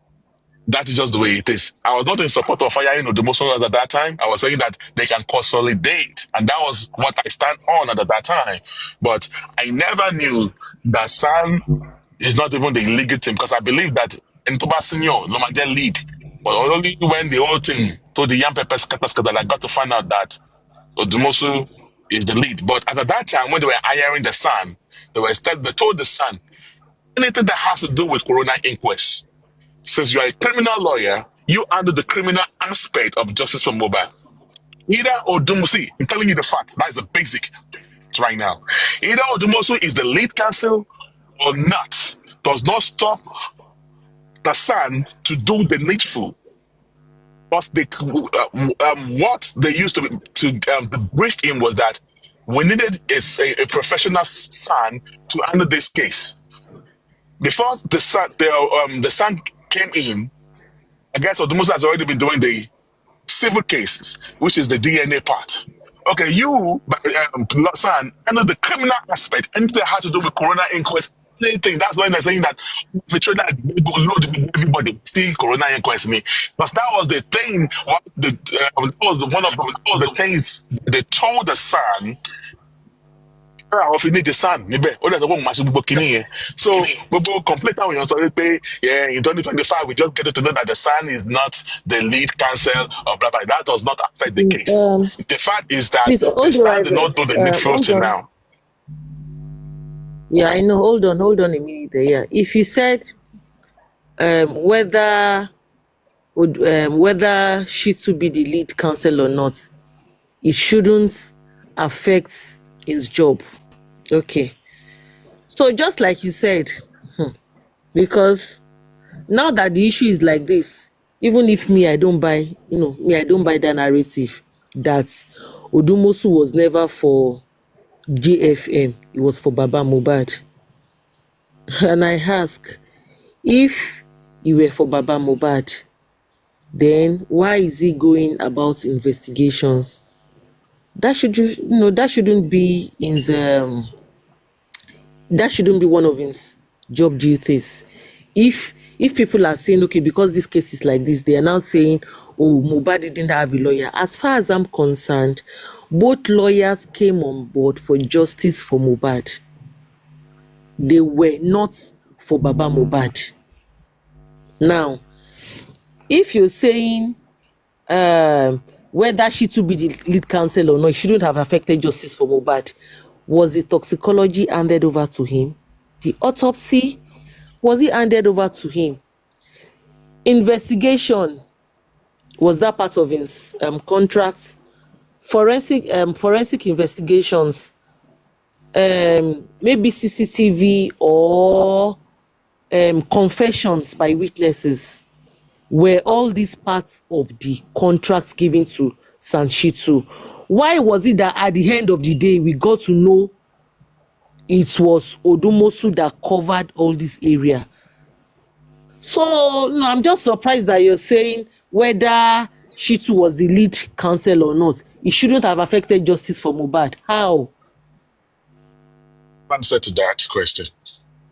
That is just the way it is. I was not in support of firing Odumosu at that time. I was saying that they can consolidate, and that was what I stand on at that time. But I never knew that San is not even the league team, because I believe that in Toba Senior, Lomaden lead. But only when the whole thing told the young Pepe that I got to find out that Odumosu is the lead. But at that time, when they were hiring the San, they told the San, anything that has to do with Corona inquest, since you are a criminal lawyer, you handle the criminal aspect of justice for Mohbad. Either Odumosu, I'm telling you the fact, that is the basic right now. Either Odumosu is the lead counsel or not, does not stop the San to do the needful. Because what they used to brief him was that we needed a professional San to handle this case. Before the San came in, I guess Odumosu has already been doing the civil cases, which is the DNA part. Okay, you, San, handle the criminal aspect, anything that has to do with Corona inquest, anything. That's why they're saying that if you try that load everybody, see Corona inquest me. Because that was the thing, that was one of the things they told the San. If you need the Sun, so we will complete our answer. Yeah, in 2025, we just get to know that the Sun is not the lead counsel or blah blah. That does not affect the case. The fact is that Please, the Sun did not do the needful till now. Yeah, I know. Hold on a minute there. Yeah. If you said whether she to be the lead counsel or not, it shouldn't affect his job. Okay. So just like you said, because now that the issue is like this, even if I don't buy that narrative that Odumosu was never for JFM, it was for Baba Mohbad. And I ask, if you were for Baba Mohbad, then why is he going about investigations? That shouldn't be that shouldn't be one of his job duties. If people are saying, okay, because this case is like this, they are now saying, oh, Mohbad didn't have a lawyer. As far as I'm concerned, both lawyers came on board for justice for Mohbad. They were not for Baba Mohbad. Now, if you're saying whether she to be the lead counsel or not, it shouldn't have affected justice for Mohbad. Was the toxicology handed over to him? The autopsy, was it handed over to him? Investigation, was that part of his contracts? Forensic investigations, maybe CCTV or confessions by witnesses. Were all these parts of the contracts given to Sanchitu? Why was it that at the end of the day we got to know it was Odumosu that covered all this area? So no, I'm just surprised that you're saying whether Shitu was the lead counsel or not, it shouldn't have affected justice for Mohbad. How? Answer to that question.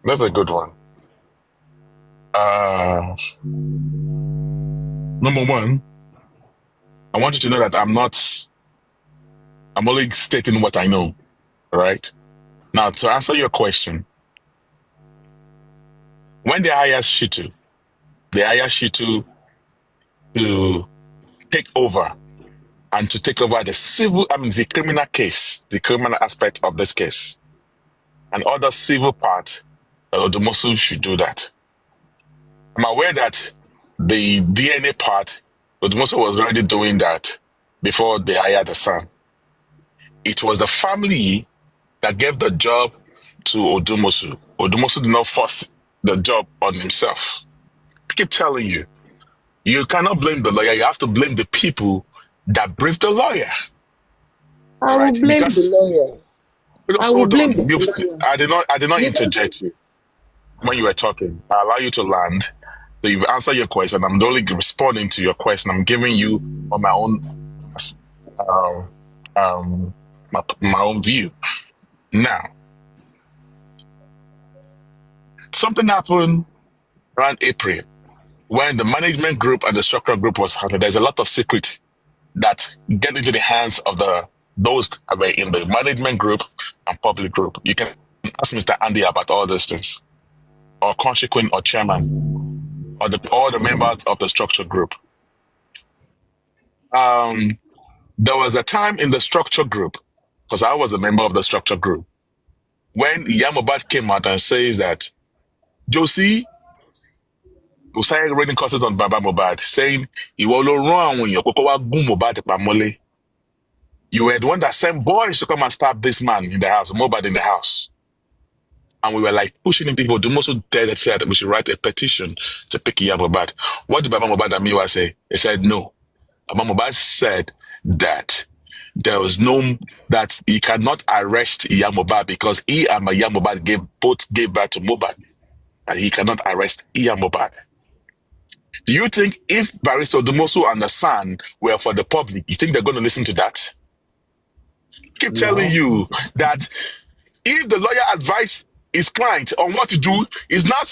That's a good one. Number one, I want you to know that I'm only stating what I know, right? Now, to answer your question, when they hired Shitu, they hired Shitu to take over and to take over the criminal case, the criminal aspect of this case, and other civil part. Odumosu should do that. I'm aware that the DNA part, Odumosu was already doing that before they hired the son. It was the family that gave the job to Odumosu. Odumosu did not force the job on himself. I keep telling you, you cannot blame the lawyer. You have to blame the people that briefed the lawyer. I All will right, blame the lawyer. I because will hold blame on. the lawyer. I did not You don't interject you when you were talking. I allow you to land. So you've answered your question. I'm only responding to your question. I'm giving you on my own, uh, my own view. Now, something happened around April when the management group and the structural group was handled. There's a lot of secret that get into the hands of those that were in the management group and public group. You can ask Mr. Andy about all these things, or consequent, or chairman, or all the members of the structure group. There was a time in the structure group, because I was a member of the structure group, when Mohbad came out and says that Josie was started raining curses on Baba Mohbad, saying he will run when you Mohbad pamole. You were the one that sent boys to come and stab this man in the house, Mohbad in the house. And we were like pushing him. People do also dare that said that we should write a petition to pick Mohbad. What did Baba Mohbad and Muyiwa say? They said no. Baba Mohbad said that there was no, that he cannot arrest Mohbad because he and Mohbad both gave birth to Mohbad, and he cannot arrest Mohbad. Do you think if Barrister Odumosu and the Son were for the public, you think they're going to listen to that? Keep telling you that if the lawyer advises his client on what to do, it's not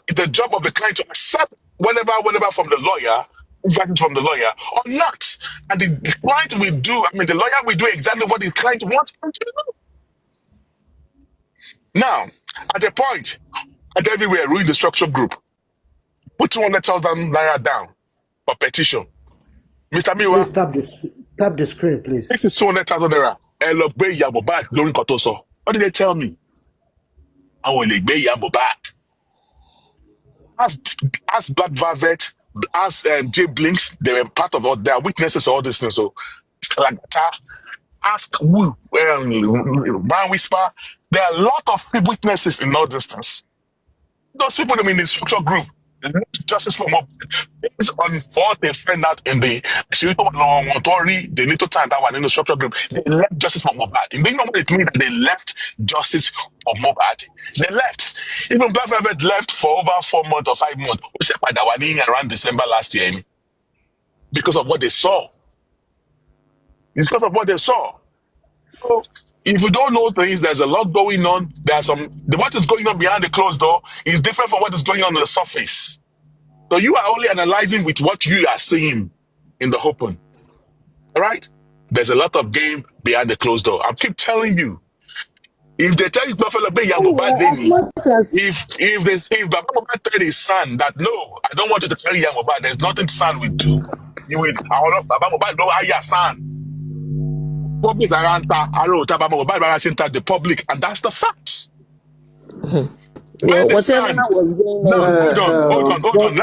the job of the client to accept whatever from the lawyer, advice from the lawyer, or not. And the client will do, the lawyer will do exactly what the client wants him to do. Now, at a point, at everywhere, ruin the structure group. Put 200,000 naira down for petition. Mr. Miwa, Please tap the screen, please. this is 200,000 naira. Elogbe Mohbad during Kotoso. What did they tell me? I will be Mohbad. As Black Velvet, as J Blinks, they were part of all their witnesses, all this thing. So, like, ask Woo, Man Whisper. There are a lot of witnesses in all this things. Those people in the structure group, justice for Mohbad, based on what they find out in the they need to time that one in the structure group. They left justice for Mohbad. Do you know what it means that they left justice for Mohbad? They left. Even Black Velvet left for over 4 months or 5 months, which around December last year, because of what they saw. It's because of what they saw. So if you don't know things, there's a lot going on. There's what is going on behind the closed door is different from what is going on the surface. So you are only analyzing with what you are seeing in the open. All right? There's a lot of game behind the closed door. I keep telling you. If they tell you if Baba Mohbad tell his son that no, I don't want you to carry Mohbad, there's nothing son will do. You will Baba Mohbad don't hire son. Public around the public, and that's the facts. Well, whatever was going on. Hold on.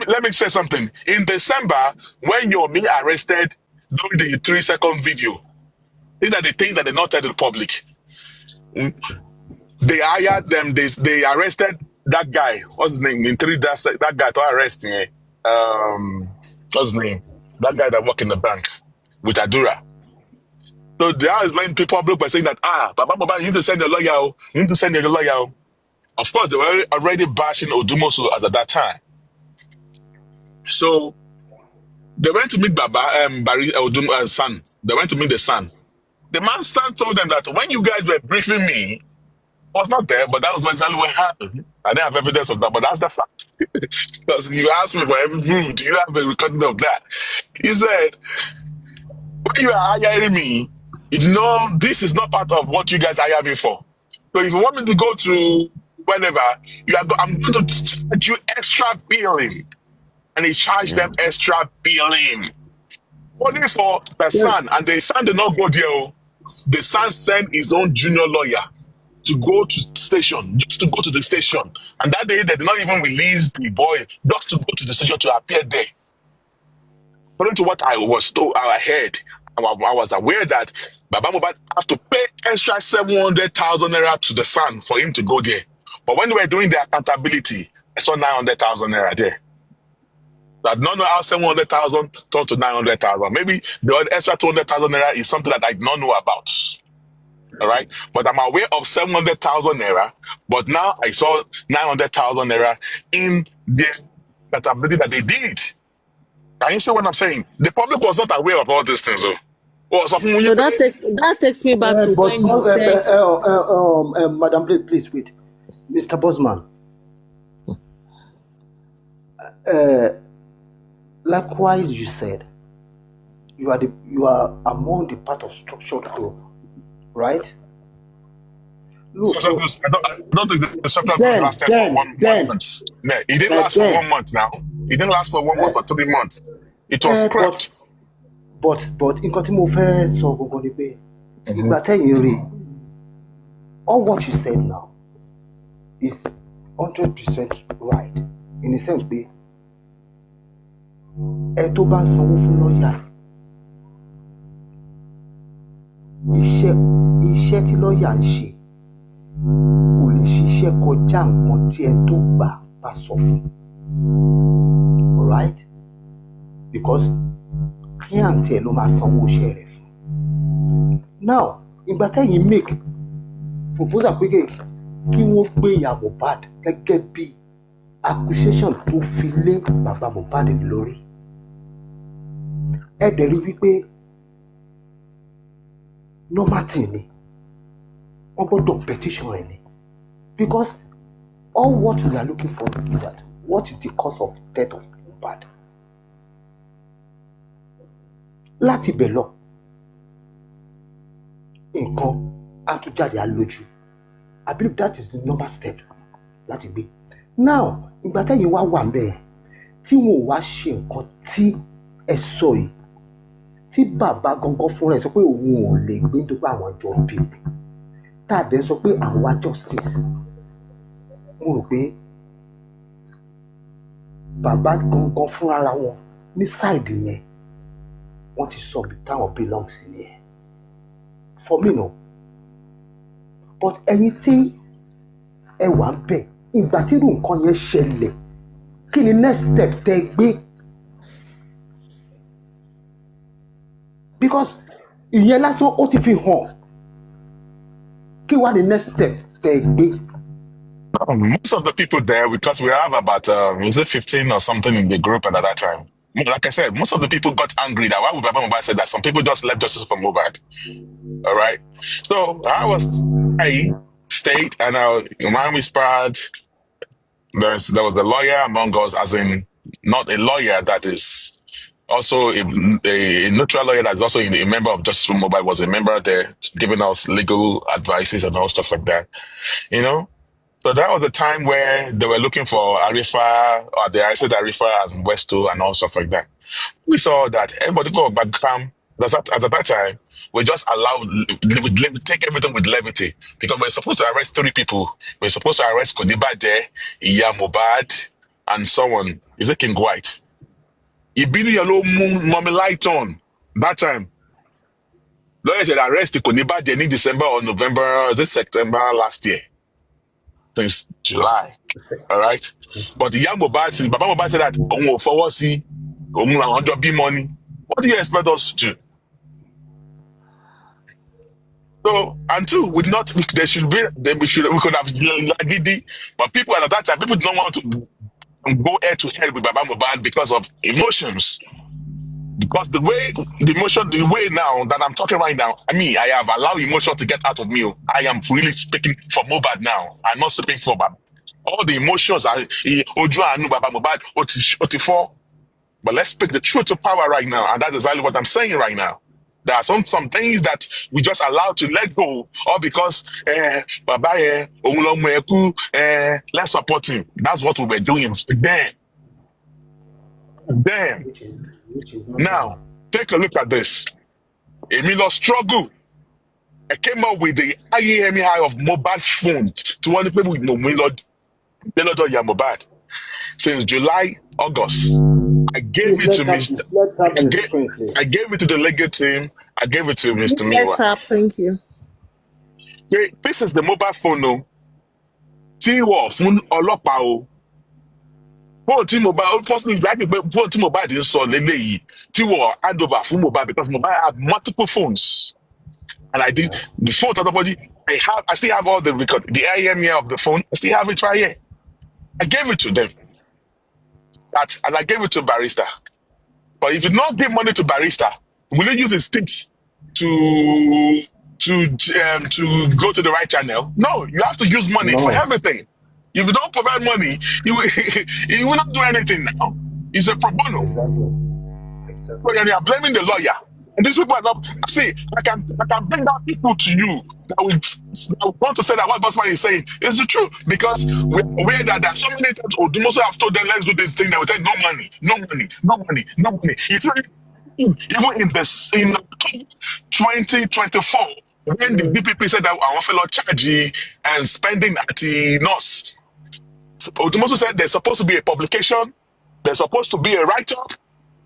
Let me say something. In December, when Yomi arrested during the 3-second video, these are the things that they not tell the public. They hired them. They arrested that guy. What's his name? That guy to arrest him. What's his name? That guy that worked in the bank with Adura. So they are explaining to public by saying that Baba Mohbad, you need to send your lawyer. You need to send your lawyer. Of course, they were already bashing Odumosu as at that time. So they went to meet Barry's son. They went to meet the son. The man's son told them that when you guys were briefing me, I was not there, but that was exactly what happened. I didn't have evidence of that, but that's the fact. Because you asked me for every proof. Do you have a recording of that? He said, when you are hiring me, this is not part of what you guys hire me for. So if you want me to go to whenever, I'm going to charge you extra billing. And he charged them extra billing. Only for the son. And the son did not go there. The son sent his own junior lawyer to go to the station, just to go to the station. And that day, they did not even release the boy, just to go to the station to appear there. According to what I was told, I heard, I was aware that Baba Mohbad have to pay extra 700,000 naira to the son for him to go there. But when we were doing the accountability, I saw 900,000 naira there. I don't know how 700,000 turned to 900,000. Maybe the extra 200,000 naira is something that I don't know about. All right. But I'm aware of 700,000 naira. But now I saw 900,000 naira in the accountability that they did. Can you see what I'm saying? The public was not aware of all these things. So that takes me back to when you said, Madam, please wait. Mr. Bossman. Likewise, you said you are among the part of structured growth, right? Look, I don't think the structured growth lasted for one month. No, it didn't last for 1 month now. It didn't last for 1 month or 3 months. It was scrapped. But nǹkan tí mo fẹ́ sọ gbogbo ni pé ìgbà tẹ́yìn rí all what you said now is 100% right in the sense pé ẹ tó bá ń sanwó fún lọ́ọ̀yà iṣẹ́ tí lọ́ọ̀yà ń ṣe kò lè ṣiṣẹ́ kọjá nǹkan tí ẹ tó gbà bá sọ fún, right? Because client ẹ ló máa sanwó iṣẹ́ rẹ̀ fún. Now ìgbà tẹ́yìn make proposal pé kí wọ́n gbé ìyá Mohbad gẹ́gẹ́ bí accusation tó fi lé bàbá Mohbad lórí, ẹ dẹ̀ rí wípé normal thing ni wọ́n gbọ́dọ̀ petition rẹ̀ ni, because all what we are looking for is that what is the cause of death of Mohbad. Láti bẹ̀ lọ nǹkan á tún jáde á lójú. I believe that is the number step láti gbé. Now ìgbà tẹ́yìn wá wà ńbẹ̀ tí wọn ò wá ṣe nǹkan tí ẹ sọ yìí, tí bàbá gangan fúnra ẹ̀ sọ pé òun ò lè gbé nítorí àwọn jọ bí tá a dẹ̀ sọ pé àwọn wá justice, mo rò pé bàbá gangan fúnra wọn ní side yẹn wọ́n ti sọ bí táwọn belong sí nìyẹn. For me no, but ẹ̀yin tí ẹ wà ń bẹ̀ ìgbà tí irú nǹkan yẹn ṣẹlẹ̀ kí ni next step tẹ́ gbé? Because ìyẹn lásán ó ti fi hàn kí wá the next step tẹ́ gbé? Most of the people there, because we have about, was it 15 or something in the group at that time? Like I said, most of the people got angry that why would Baba Mohbad said that some people just left justice for Mohbad. All right. So I stayed and when we spread, there was the lawyer among us, as in not a lawyer that is also a neutral lawyer that's also a member of Justice for Mohbad, was a member there giving us legal advices and all stuff like that, you know. So that was a time where they were looking for Arifa, or they arrested Arifa as in Westo and all stuff like that. We saw that everybody go back calm. At that time, we just allowed, take everything with levity, because we're supposed to arrest 3 people. We're supposed to arrest Kodibaje, Iya Mohbad, and someone. Is it King White? He been yellow moon mommy light on that time. Lawyers should arrest Kodibaje in December or November, is it September last year? Since July. All right. But the young Mohbad, since Baba Mohbad said that money, what do you expect us to do? So, and two, we could have Lagidi, but people at that time, people don't want to go head to head with Baba Mohbad because of emotions. Because the way now that I'm talking right now, I mean, I have allowed emotion to get out of me. I am really speaking for Mohbad now. I'm not speaking for Baba. All the emotions are Baba Mohbad, Otifo. But let's speak the truth to power right now, and that's exactly what I'm saying right now. There are some things that we just allow to let go, all because Baba let's support him. That's what we were doing then. Which is not now, take a look at this. Emilio struggle. I came up with the IAMI high of Mohbad phone to one people with Mohbad. Since July, August. I gave it to I gave it to the legal team. I gave it to Mr. Muyiwa. Thank you. Okay, this is the mobile phone. No. tí wọ́n fún ọlọ́pàá o. Fóònù tí Mohbad personally like pé fóònù tí Mohbad ń sọ lélẹ́yìí tí wọ́n hand over fún Mohbad because Mohbad had multiple phones. And I did the phone to everybody. I still have all the record, the IMEI of the phone. I still have it right here. I gave it to them. And I gave it to Barrister. But if you not give money to Barrister, will you use his sticks to go to the right channel? No, you have to use money for everything. If you don't provide money, you will not do anything now. It's a pro bono. Exactly. But they are blaming the lawyer. And these people are not. See, I can bring down people to you that will want to say that what Bossman is saying is the truth, because we're aware that there are so many times Odumoso have told them, let's do this thing. They will say no money, no money, no money, no money. It's really, even in 2024, when the DPP said that our fellow charge and spending at the nurse, Odumoso said there's supposed to be a publication, there's supposed to be a write-up.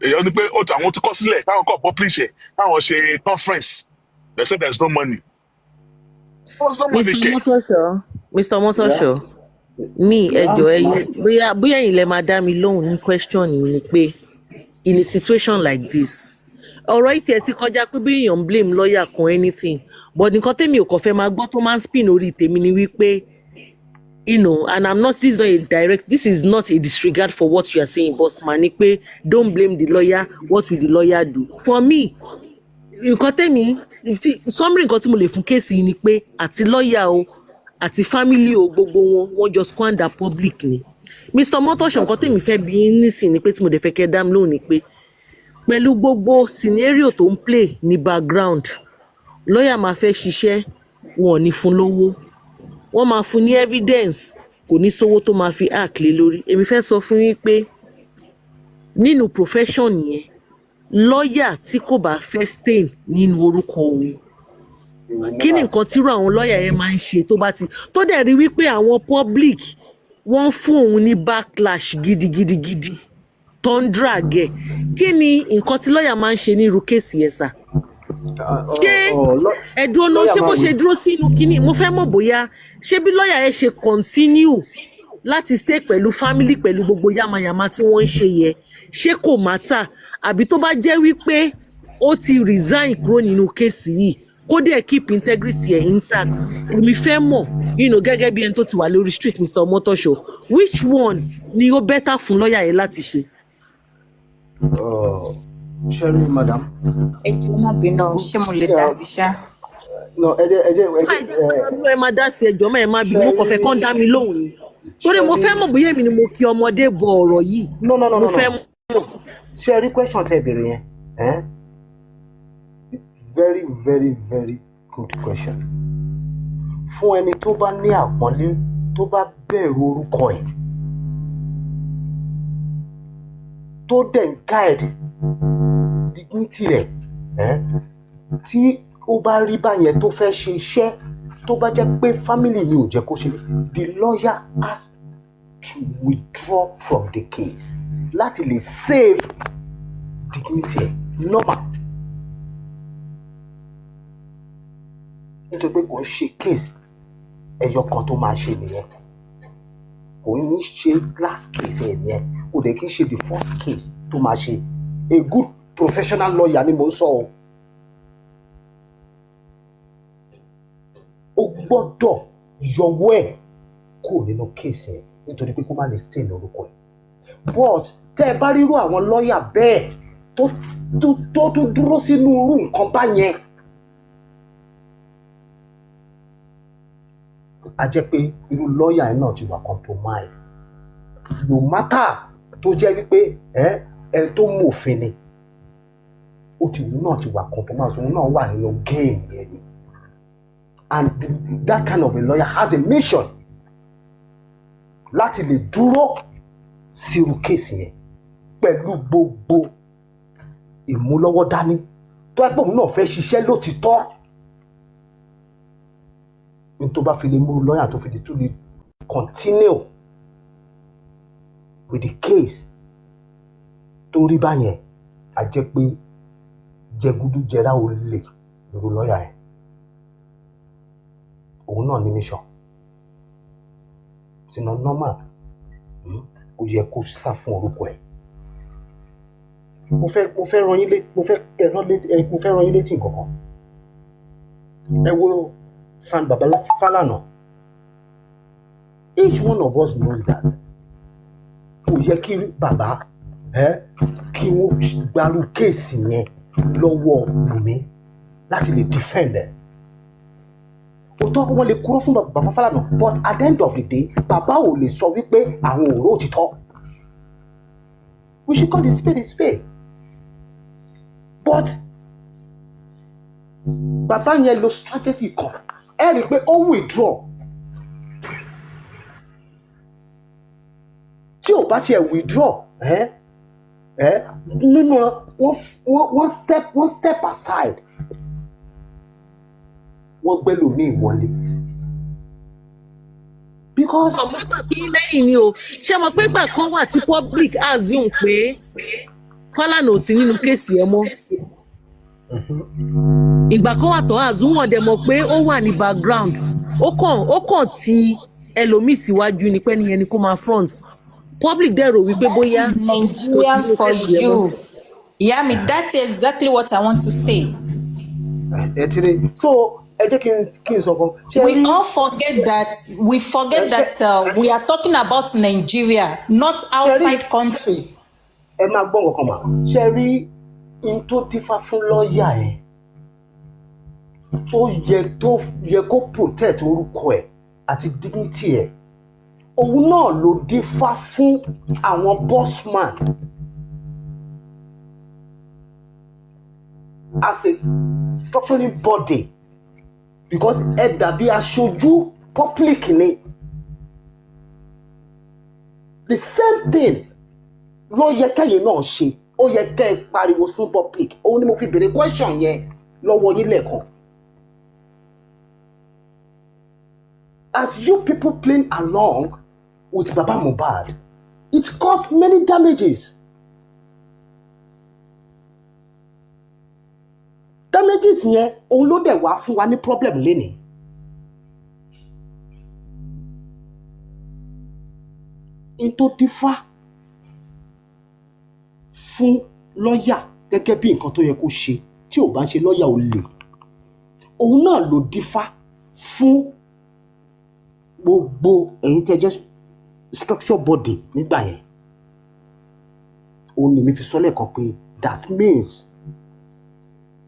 Only pay I want to call select. I want to publish it. I want to conference. They said there's no money. There's no money. Mr. Motosho, me bóyá ẹ̀yin lẹ máa dá mi lóhùn ní question yìí ni pé in a situation like this, ọ̀rọ̀ yìí tiẹ̀ ti kọjá pé bí èèyàn blame lawyer kan anything, but nǹkan tèmi ò kàn fẹ́ máa gbọ́ tó máa ń spin orí tèmi ni wípé, and I'm not, this is not a disregard for what you are saying, Bossman, ni pé don't blame the lawyer, what will the lawyer do? For me, nǹkan tèmi, summary nǹkan tí mo lè fún kéèsì yìí ni pé àti lawyer o, àti family o, gbogbo wọn just squander public ni. Mr. Motosho, nǹkan tèmi fẹ́ bí nísìn ni pé tí mo dẹ̀ fẹ́ kẹ́ dá mi lóhùn ni pé pẹ̀lú gbogbo scenario tó ń play ní background, lawyer máa fẹ́ ṣiṣẹ́, wọn ò ní fún lówó. Wọ́n máa fún ní evidence, kò ní sówó tó máa fi act lé lórí. Èmi fẹ́ sọ fún yín pé nínú profession yẹn, lawyer tí kò bá fẹ́ stain nínú orúkọ òun, kí ni nǹkan tí irú àwọn lawyer yẹn máa ń ṣe tó dẹ̀ rí wípé àwọn public wọ́n fún òun ní backlash gidigidi tó ń drag ẹ̀? Kí ni nǹkan tí lawyer máa ń ṣe ní irú kéèsì yẹn sà? Ṣé ẹ̀dùn ọ̀nà ṣé bó ṣe dúró sínú kínní, mo fẹ́ mọ̀ bóyá ṣé bí lọ́ọ̀yà ẹ ṣe continue láti stay pẹ̀lú family pẹ̀lú gbogbo yamayama tí wọ́n ń ṣe yẹ, ṣé kò matter, àbí tó bá jẹ́ wípé ó ti resign kúrò nínú kéèsì yìí kó dẹ̀ keep integrity ẹ̀ intact? Èmi fẹ́ mọ̀ gẹ́gẹ́ bí ẹni tó ti wà lórí street, Mr. Motosho, which one ni ó better fún lọ́ọ̀yà yẹn láti ṣe? Sherry, madam. Ṣé mo lè dá sí ṣá? No, ẹ má dá sí ẹjọ́ mọ́ ẹ má bí mo kàn fẹ́ kán dá mi lóhùn ni. Torí mo fẹ́ mọ̀ bóyá èmi ni mo kí ọmọdé bọ ọ̀rọ̀ yìí. No. Mo fẹ́ mọ̀. Sherry, question tẹ́ bèrè yẹn. Very, very, very good question. Fún ẹni tó bá ní àpọ́nlé, tó bá bẹ̀rù orúkọ ẹ̀, tó dẹ̀ ń guide dignity rẹ̀, tí ó bá rí báyẹn tó fẹ́ ṣe iṣẹ́ tó bá jẹ́ pé family ni ò jẹ́ kó ṣe, the lawyer has to withdraw from the case láti lè save dignity ẹ̀ normal. Nítorí pé kò ń ṣe case ẹyọ kan tó máa ṣe nìyẹn, kò ní ṣe last case ẹ̀ nìyẹn, kò dẹ̀ kí ń ṣe the first case tó máa ṣe. A good professional lawyer ni mo ń sọ o. Ó gbọ́dọ̀ yọwọ́ ẹ̀ kúrò nínú case ẹ̀ nítorí pé kó má lè stain orúkọ ẹ̀. But tẹ́ ẹ bá rírú àwọn lawyer bẹ́ẹ̀ tó tún dúró sínú irú nǹkan báyẹn, a jẹ́ pé irú lawyer yẹn náà ti wà compromise. No matter tó jẹ́ wípé ẹ tó mú òfin ni, ó ti wù náà ti wà compromise, òun náà wà nínú game yẹn ni. And that kind of a lawyer has a mission láti lè dúró sírú kéèsì yẹn pẹ̀lú gbogbo ìmúlọ́wọ́ dání tó ẹ pé òun náà fẹ́ ṣiṣẹ́ lótìtọ́. Ní tó bá fi lè mú lọ́yà tó fi lè tún lè continue with the case tó rí báyẹn, a jẹ́ pé jẹgúdú jẹrá ò lè lórí lọ́yà yẹn. Òun náà ní mission. it's not normal. Ó yẹ kó sá fún orúkọ ẹ̀. Mo fẹ́ rán yín létí nǹkan kan. Ẹ wo San Babala Falana. Each one of us knows that. Kò yẹ kí bàbá kí wọ́n gbárù kéèsì yẹn lọ́wọ́ Wùmí láti lè defend ẹ̀. Òótọ́ wọ́n lè kúrò fún bàbá Falana, but at the end of the day bàbá ò lè sọ wípé àwọn ò rò òtítọ́. We should call the spade a spade. But bàbá yẹn lo strategy kan. Ẹ rí i pé ó withdraw. Tí ò bá tiẹ̀ withdraw nínú one step aside. Wọ́n gbé lòmíì wọlé. Because ọmọ gbà kí lẹ́yìn ni o ṣé mo pé gbà kan wà tí public assume pé Falana ò sí nínú kéèsì ẹ mọ́. Ìgbà kan wà tó assume wọn dẹ̀ mọ̀ pé ó wà ní background. Ó kàn ti ẹlòmíì síwájú ni pé nìyẹn ni kó máa front. Public dẹ̀ rò wípé bóyá. Nigerian for you. Yeah, me, that's exactly what I want to say. So ẹ jẹ́ kí n sọ fún. We all forget that we are talking about Nigeria, not outside country. Ẹ máa gbọ́ nǹkan mà. Ṣé rí in tó dífá fún lọ́ọ̀yà ẹ̀ tó yẹ kó protect orúkọ ẹ̀ àti dignity ẹ̀. Òun náà ló dífá fún àwọn Bossman. As a structuring body, because ẹ dàbí aṣojú public ni. The same thing ló yẹ kẹ́yìn náà ṣe. Ó yẹ kẹ́ ẹ pariwo fún public. Òun ni mo fi bèrè question yẹn lọ́wọ́ yín lẹ́ẹ̀kan. As you people playing along with Baba Mohbad, it caused many damages. Damages yẹn òun ló dẹ̀ wá fún wa ní problem lénìí. In tó dífá fún lọ́ọ̀yà gẹ́gẹ́ bí nǹkan tó yẹ kó ṣe tí ò bá ṣe lọ́ọ̀yà ò lè. Òun náà ló dífá fún gbogbo ẹ̀yin tẹ́ jẹ́ structure body nígbà yẹn. Òun ni mi fi sọ lẹ́ẹ̀kan pé that means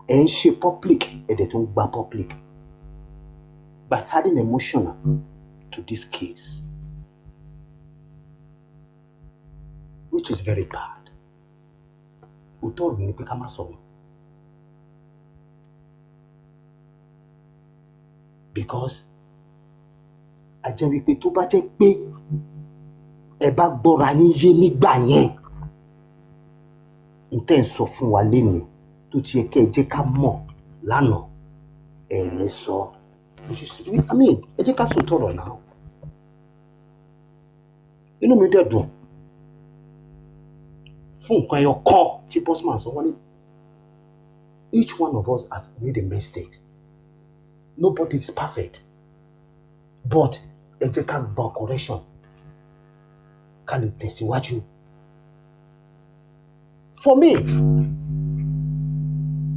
ẹ̀ ń ṣe public ẹ̀dẹ̀ tó ń gba public by adding emotional to this case, which is very bad. Òótọ́ ọ̀rọ̀ ni pé ká má sọ̀rọ̀. Because a jẹ́ wípé tó bá jẹ́ pé ẹ bá gbọ́ra yín yé nígbà yẹn, n tẹ́ ń sọ fún wa lénìí tó ti yẹ kẹ́ ẹ jẹ́ ká mọ̀ lánàá ẹ̀ ní sọ. Ẹ jẹ́ ká sọ tọrọ náà. Inú mi dẹ̀ dùn fún nǹkan ẹyọ kan tí Bossman sọ wọ́n ní. Each one of us has made a mistake. Nobody is perfect. But ẹ jẹ́ ká gba correction ká lè tẹ̀síwájú. For me,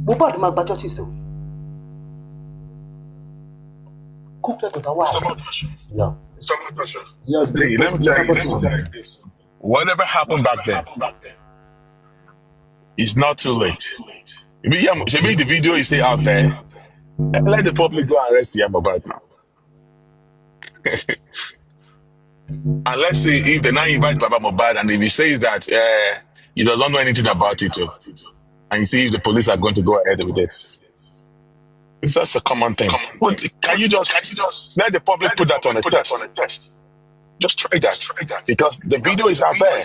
Mohbad máa gba justice o. Complex with our Yeah. Hey, let me tell you this. Whatever happened back then, it's not too late. Maybe the video is still out there. Let the public go and arrest Mohbad now. And let's see if they now invite Baba Mohbad and if he says that you don't know anything about it, and you see if the police are going to go ahead with it. It's just a common thing. Can you just let the public put that on a test? Just try that. Because the video is out there.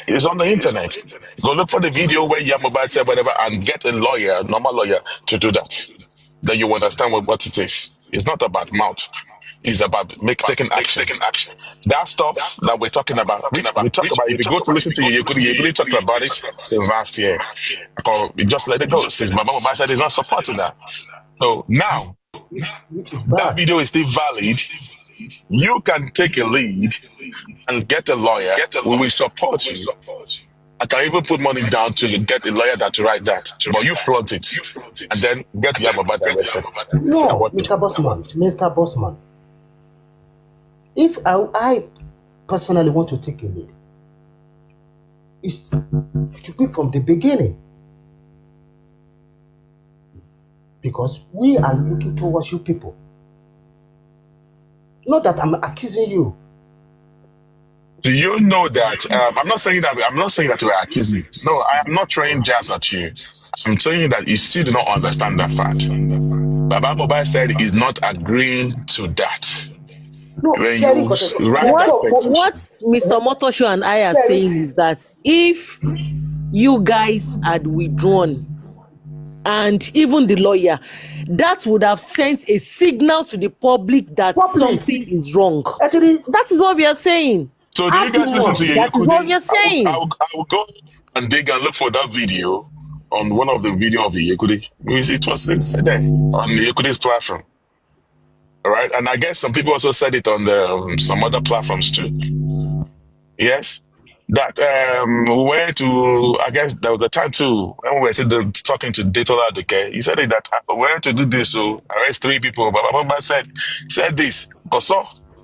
It's on the internet. Go look for the video where Mohbad said whatever and get a lawyer, a normal lawyer, to do that. Then you understand what it is. It's not about mouth. It's about taking action. That stuff that we're talking about, we talk about. If you go to listen to you really talked about it since last year. Just let it go. Since Mohbad said he's not supporting that. So now, that video is still valid. you can take a lead and get a lawyer. We will support you. I can even put money down to get a lawyer that to write that. But you flaunt it. And then get Mohbad arrested. No, Mr. Bossman. If I personally want to take a lead, it should be from the beginning. Because we are looking towards you people. Not that I'm accusing you. Do you know that I'm not saying that we're accusing you. No, I am not throwing jabs at you. I'm telling you that you still do not understand that fact. Baba Mohbad said he's not agreeing to that. No, what Mr. Motosho and I are saying is that if you guys had withdrawn, and even the lawyer, that would have sent a signal to the public that something is wrong. Actually, that is what we are saying. So do you guys listen to you? That is what we are saying. I will go and dig and look for that video on one of the video of the Yekudi. It was there on the Yekudi's platform. All right, and I guess some people also said it on the some other platforms too. Yes. That we went to, I guess there was a time too when we were talking to Detola Aduke. He said that we went to do this to arrest 3 people. But Baba said this. Because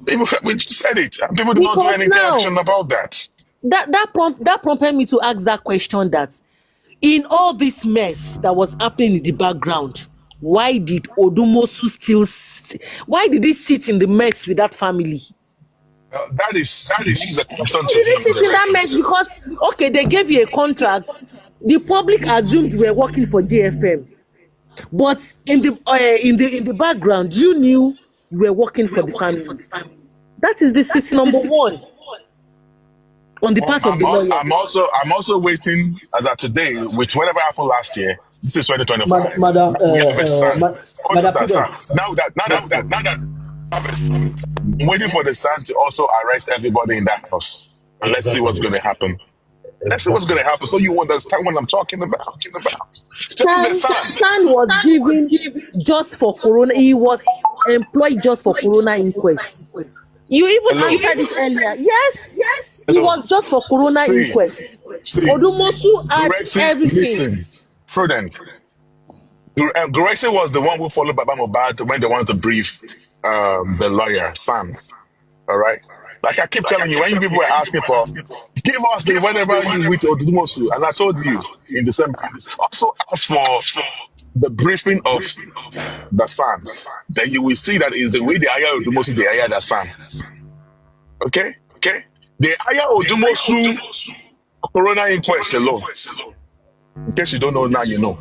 people said it, and people did not do any action about that. That prompted me to ask that question: that in all this mess that was happening in the background, why did Odumosu why did he sit in the mess with that family? That is the question to him. Sit in that mess because okay, they gave you a contract. The public assumed you were working for JFM, but in the background, you knew you were working for the family. That is the city number 1 on the part of the lawyer. I'm also waiting as of today with whatever happened last year. This is 2025. Madam, I'm waiting for the Sun to also arrest everybody in that house. And let's see what's going to happen. Let's see what's going to happen so you understand what I'm talking about. Sun was given just for Corona. He was employed just for Corona inquest. You even answered it earlier. Yes. It was just for Corona inquest. Odumosu had everything. Listen, prudent. Guresi was the one who followed Baba Mohbad when they wanted to brief the lawyer, Sam. All right? Like I keep telling you, when people were asking for, give us the whatever you with Odumosu, and I told you in December, also ask for the briefing of the Sam. Then you will see that is the way they hire Odumosu, they hire the Sam. Okay? They hire Odumosu Corona inquest alone. In case you don't know now, you know.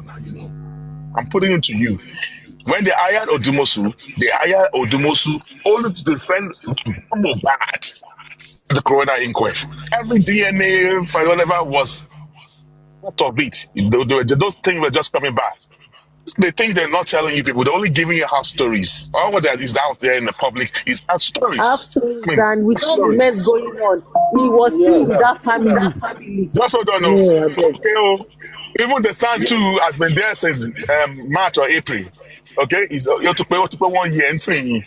I'm putting it to you. When they hired Odumosu, they hired Odumosu only to defend Mohbad the Corona inquest. Every DNA file, whatever was part of it. Those things were just coming back. The things they're not telling you people, they're only giving you half stories. All that is out there in the public is half stories. And with all the mess going on, he was still with that family. That's what I don't know. Even the son too has been there since March or April. Okay, you have to pay 1 year and saying.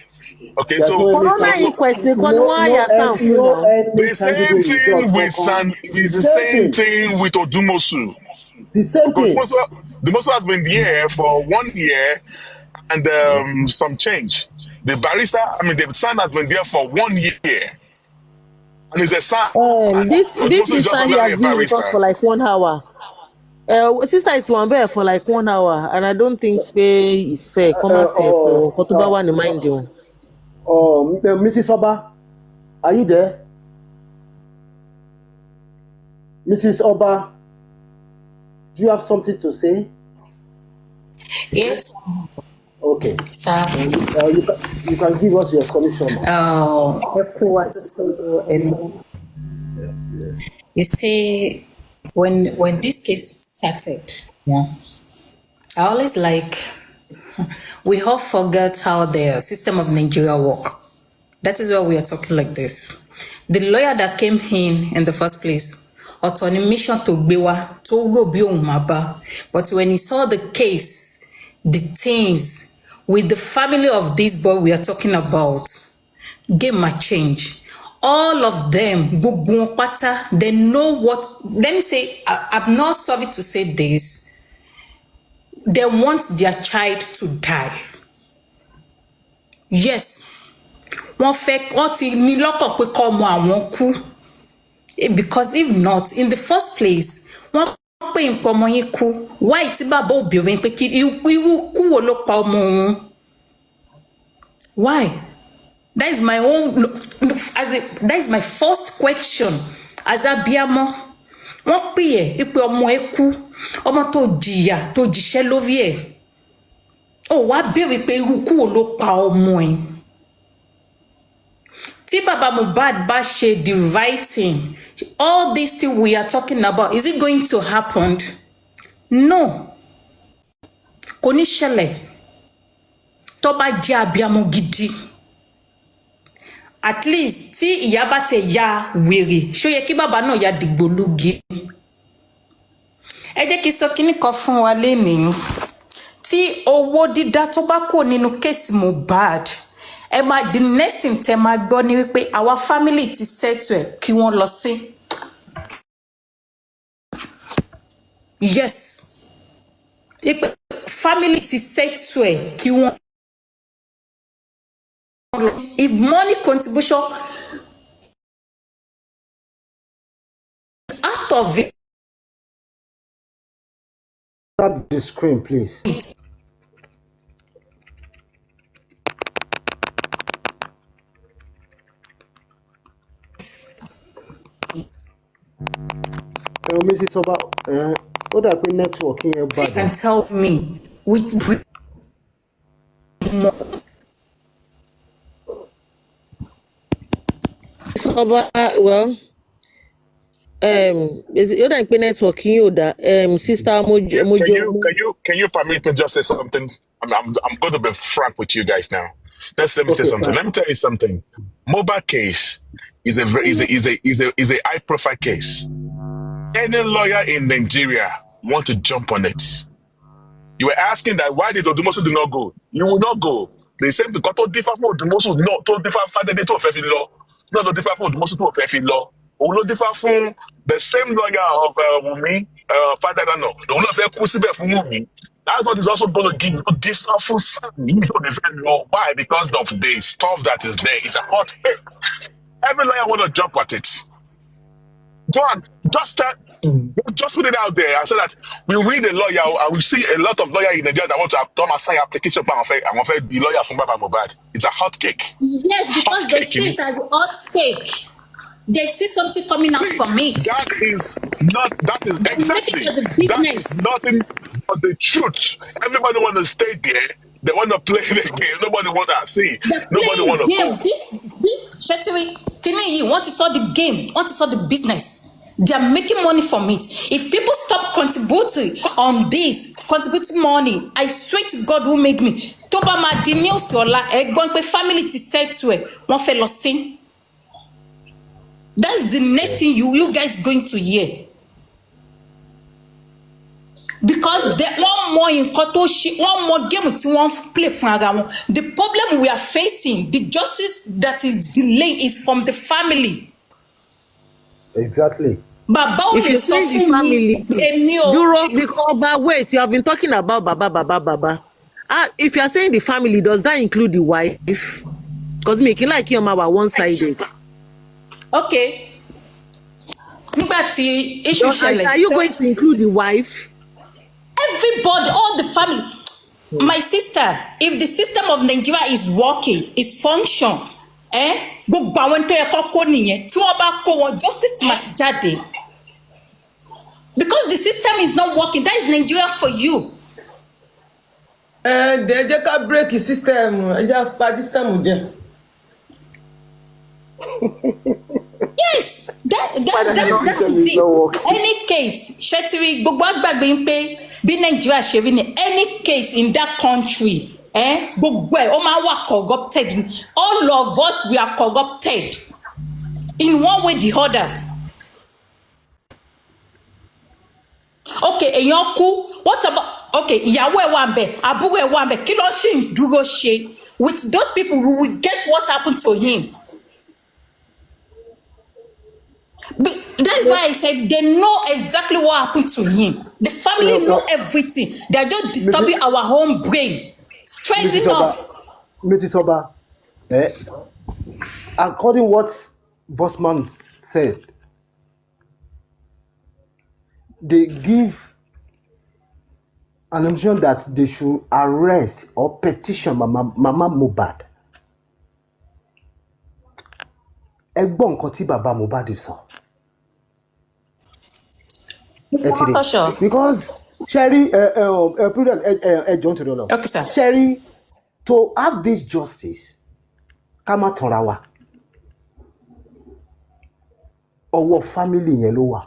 Okay, so Corona inquest, the same thing with San, it's the same thing with Odumosu. The same thing. Odumosu has been there for 1 year and some change. The son has been there for 1 year. And it's a son. This sister here has been with us for like 1 hour. Sister, it's one bear for like 1 hour, and I don't think it's fair. Come out here for Kotuba one mind you. Mrs. Oba, are you there? Mrs. Oba, do you have something to say? Yes. Okay. Sir. You can give us your submission. You see, when this case started, I always we all forget how the system of Nigeria works. That is why we are talking like this. The lawyer that came in the first place, mission to Bewa, to go Maba. But when he saw the case, the things with the family of this boy we are talking about, game might change. All of them, they know what. Let me say, I'm not sorry to say this. They want their child to die. Yes. Because if not, in the first place, why why? That is my own, that is my first question. As a biamo, wọ́n pè é pé ọmọ ẹ kú, ọmọ tó jìyà tó jìṣẹ́ lórí ẹ̀. Ó wá béèrè pé irú kú wo ló pa ọmọ ẹ̀. Tí bàbá Mohbad bá ṣe the right thing, all these things we are talking about, is it going to happen? No. Kò ní ṣẹlẹ̀. Tó bá jẹ́ abiyamọ gidi. At least tí ìyá bá tẹ ya wèrè ṣó yẹ kí bàbá náà ya dìgbòlugi. Ẹ jẹ́ kí sọ kíní kan fún wa lénìí. Tí owó dídá tó bá kò nínú kéèsì Mohbad, the next thing tẹ máa gbọ́ ni wípé our family ti settle ẹ̀ kí wọ́n lọ sí. Yes. Family ti settle ẹ̀ kí wọ́n. If money contribution out of it. Tap the screen, please. Mrs. Oba, what happened networking here? You can tell me which well, is it like networking you that sister Can you permit me just say something? I'm going to be frank with you guys now. Let me say something. Let me tell you something. Mohbad case is a high profile case. Any lawyer in Nigeria want to jump on it. You were asking that why did Odumosu do not go? You will not go. The same thing. To differ from Odumosu, not to differ from the law. Not to differ from Odumosu to law. Or not differ from the same lawyer of Wumi, Father no. The one of Kusibe from Wumi. That's what is also going to give you differ from the law. Why? Because of the stuff that is there. It's a hot cake. Every lawyer want to jump at it. Go on, just put it out there and say that we read a lawyer and we see a lot of lawyers in Nigeria that want to come and sign application and want to be lawyer from Baba Mohbad. It's a hot cake. Yes, because hot they cake, see it as a hot cake. They see something coming out from it. That is exactly. It as a business. That is nothing but the truth. Everybody want to stay there. They want to play the game. Nobody want to see. Nobody want to go. This Shetiri, you want to saw the game, want to saw the business. They are making money from it. If people stop contributing on this, contributing money, I swear to God who made me. Toba ma dinio sola, egbo family ti say to it, one fellow sing. That's the next thing you guys going to hear. Because they one more in Kotoshi, one more game to one play for the problem we are facing, the justice that is delayed is from the family. Exactly. Baba, if you say the family, because wait, you have been talking about Baba. If you are saying the family, does that include the wife? Because making like your mama one-sided. Okay. Are you going to include the wife? Everybody, all the family. My sister, if the system of Nigeria is working, is function, justice must jade. Because the system is not working, that is Nigeria for you. They just break the system. Yes, that is it. Any case, Shetiri, be Nigeria any case in that country, corrupted. All of us, we are corrupted in one way or the other. Okay, what about okay? Ìyàwó ẹ̀ wà ńbẹ̀, àbúrò ẹ̀ wà ńbẹ̀, kí ló ṣì ń dúró ṣe? with those people, we will get what happened to him. That's why I said they know exactly what happened to him. The family know everything. They are just disturbing our home brain, stressing us. Mrs. Oba, according to what Bossman said, they give an option that they should arrest or petition Mama Mohbad. Ẹgbọ́n nǹkan tí bàbá Mohbad sọ. Because Sherry, Prudent, John to the law. Okay, sir. Sherry, to have this justice, ká má tanra wa. Ọwọ́ family yẹn ló wà.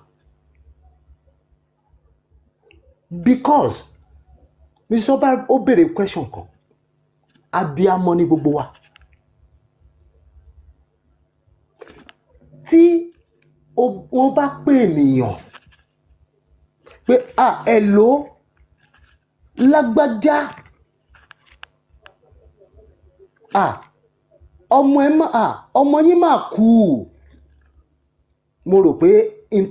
Because Mr. Oba ó béèrè question kan. Abiyamọ ni gbogbo wa. Tí wọ́n bá pè ènìyàn pé hello lágbájá ọmọ yín máa kú. Mo rò pé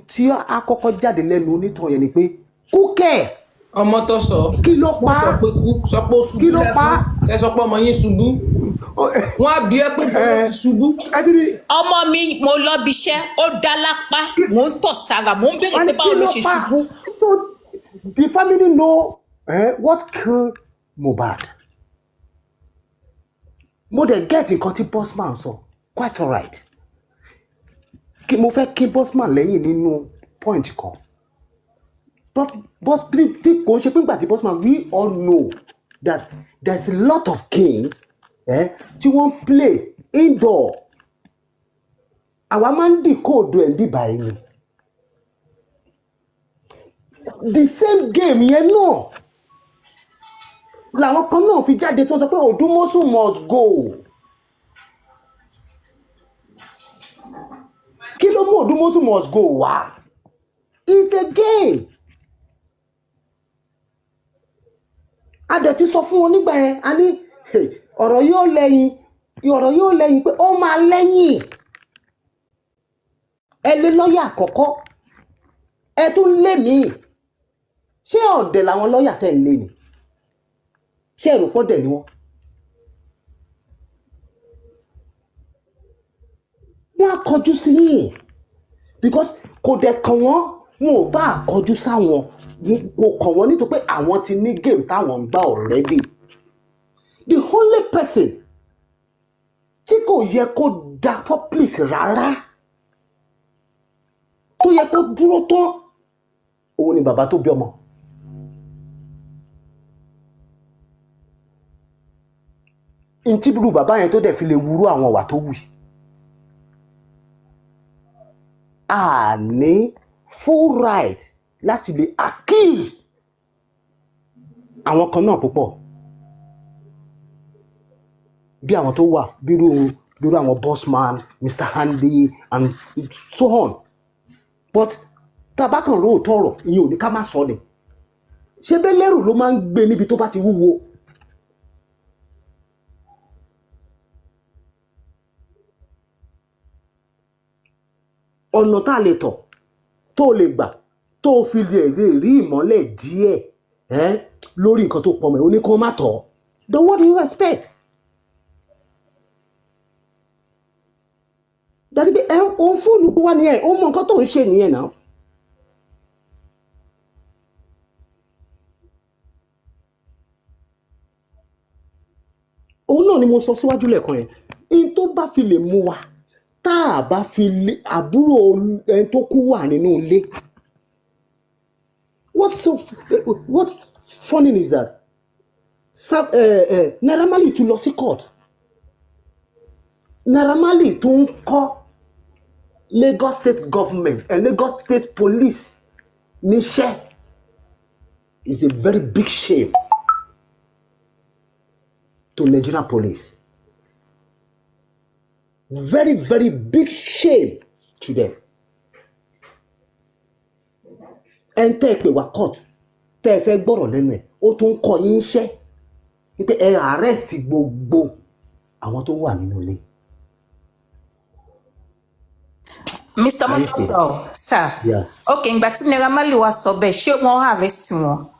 tí a kọ́kọ́ jáde lẹ́nu onítàn yẹn ni pé kú kẹ̀. Ọmọ tó sọ kí ló pa? Wọ́n sọ pé kú, sọ pé ó ṣubú lẹ́fún. Ṣé sọ pé ọmọ yín ṣubú? Wọ́n á bí ẹ pé bọ́lá ti ṣubú. Ọmọ mi mo lọ bí iṣẹ́, ó dá lápá, mò ń tọ̀ sára, mò ń béèrè pé báwo ló ṣe ṣubú. The family know what killed Mohbad. Mo dẹ̀ get nǹkan tí Bossman sọ, quite alright. Mo fẹ́ kí Bossman lẹ́yìn nínú point kan. But tí kò ń ṣe pé nígbà tí Bossman, we all know that there's a lot of games tí wọ́n play indoor. Àwa máa ń decode ẹ̀ ń bíbá ẹni. The same game yẹn náà làwọn kan náà fi jáde tó sọ pé Odumosu must go. Kí ló mú Odumosu must go wá? It's a game. A dẹ̀ ti sọ fún wọn nígbà yẹn, a ní ọ̀rọ̀ yóò lẹ́yìn pé ó máa lẹ́yìn. Ẹ lé lọ́ọ̀yà àkọ́kọ́, ẹ tún lé mi. Ṣé ọ̀dẹ̀ làwọn lọ́ọ̀yà tẹ̀ ń lé ni? Ṣé èrò pọ̀ dẹ̀ ni wọ́n? Wọ́n á kọjú sí yín because kò dẹ̀ kàn wọ́n, wọn ò bá kọjú sáwọn, kò kàn wọ́n nítorí pé àwọn ti ní game táwọn ń gbá already. The only person tí kò yẹ kó da public rárá, tó yẹ kó dúró tán, òun ni bàbá tó bí ọmọ. Ntí burú bàbá yẹn tó dẹ̀ fi lè wúrú àwọn wà tó wù. A ní full right láti lè accuse àwọn kan náà púpọ̀. Bí àwọn tó wà, bírú àwọn Bossman, Mr. Handy and so on. But tabakan ro tọrọ, ìyẹn ò ní ká má sọ ni. Ṣé bẹ́ẹ̀ lẹ́rù ló máa ń gbé níbi tó bá ti wúwo? Ọ̀nà tá lè tọ̀, tó lè gbà, tó fi lè rí ìmọ́lẹ̀ díẹ̀ lórí nǹkan tó pọ̀ mọ́, ó ní kó má tọ̀. Then what do you expect? Dàbí pé òun fóònù wá nìyẹn, ó mọ nǹkan tó ń ṣe nìyẹn náà. Òun náà ni mo sọ síwájú lẹ́ẹ̀kan yẹn. In tó bá fi lè mú wa, tá a bá fi lè àbúrò ẹni tó kú wà nínú ilé. What's funny is that Naira Marley tún lọ sí court. Naira Marley tún kọ́ Lagos State Government and Lagos State Police níṣẹ́. Is a very big shame to Nigerian police. Very, very big shame to them. And tẹ́ ẹ pè wá court, tẹ́ ẹ fẹ́ gbọ́rọ̀ lẹ́nu ẹ̀, ó tún kọ yín iṣẹ́ wípé ẹ arrest gbogbo àwọn tó wà nínú ilé. Mr. Can you see? Motoso, sir. Yes. Okay, ìgbà tí Naira Marley wá sọ bẹ́ẹ̀, ṣé wọ́n harvest wọn?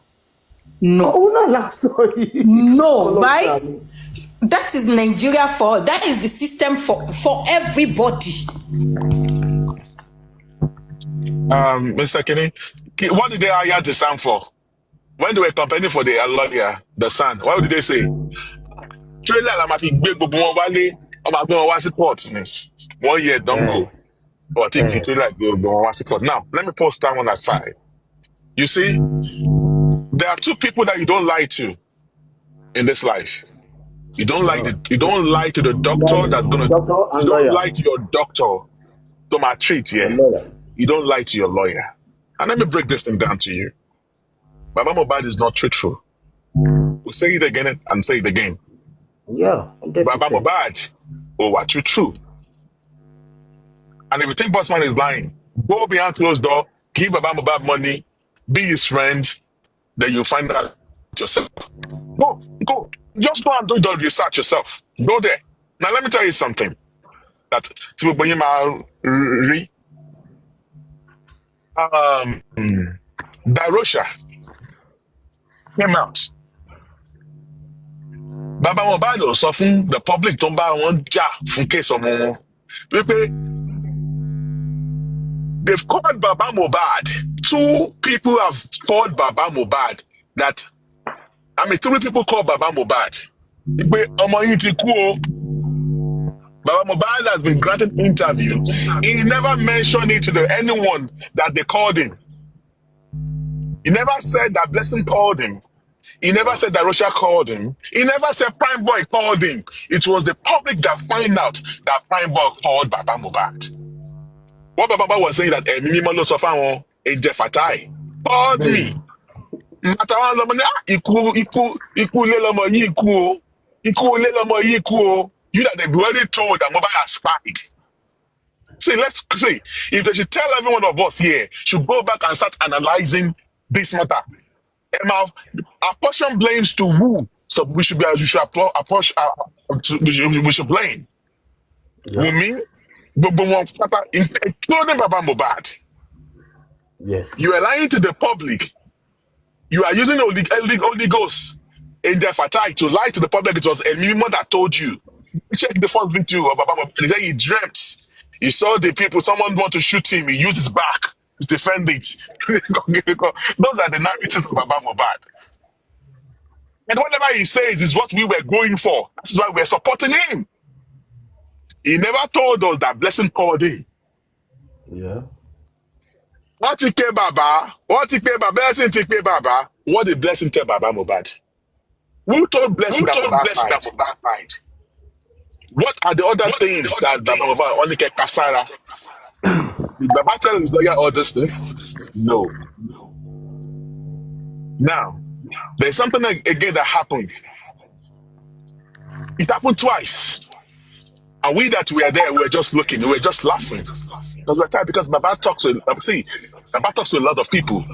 No. Oh, no, last story. No, right? That is Nigeria that is the system for everybody. Mr. Kenny, what did they hire the son for? When they were campaigning for the lawyer, the son, what did they say? Trailer la ma fi gbé gbogbo wọn wálé, ó máa gbé wọn wá sí court ni. 1 year don't go. But I think trailer gbé gbogbo wọn wá sí court. Now, let me post that one aside. You see, there are two people that you don't lie to in this life. You don't lie to the doctor that's gonna. You don't lie to your doctor to maltreat. Yeah. You don't lie to your lawyer. And let me break this thing down to you. Baba Mohbad is not truthful. We'll say it again and say it again. Yeah. Baba Mohbad, what truthful. And if you think Bossman is lying, go behind closed door, give Baba Mohbad money, be his friend, then you'll find out yourself. Go. Just go and do the research yourself. Go there. Now let me tell you something. That Darosha came out. Baba Mohbad sọ fún the public tó ń bá wọn jà fún case ọmọ wọn. Wípé they've called Baba Mohbad. 2 people have called Baba Mohbad. Three people called Baba Mohbad. Wípé ọmọ yìí ti kú o. Baba Mohbad has been granted interview. He never mentioned it to anyone that they called him. He never said that Blessing called him. He never said that Russia called him. He never said Prime Boy called him. It was the public that found out that Prime Boy called Baba Mohbad. What Baba Mohbad was saying that Minimum Sofan Eje Fatai called me. You that they've already told that Mohbad has spied. See, let's see. If they should tell every one of us here, should go back and start analyzing this matter. Apportion blames to who? So we should blame. Wumi, including Baba Mohbad. Yes. You are lying to the public. You are using Holy Ghost in their fatai to lie to the public. It was a minimum that told you. Check the first video of Baba Mohbad. He said he dreamt. He saw the people, someone want to shoot him. He used his back to defend it. Those are the narratives of Baba Mohbad. And whatever he says is what we were going for. That's why we're supporting him. He never told us that Blessing called him. Yeah. What did Baba? Blessing take Baba? What did Blessing tell Baba Mohbad? Who told Blessing that Mohbad fight? What are the other things that Baba Mohbad only get Kasara? Did Baba tell his lawyer all these things? No. Now, there's something again that happened. It happened twice. And we that were there, we were just looking, we were just laughing. Because Baba talks to a lot of people.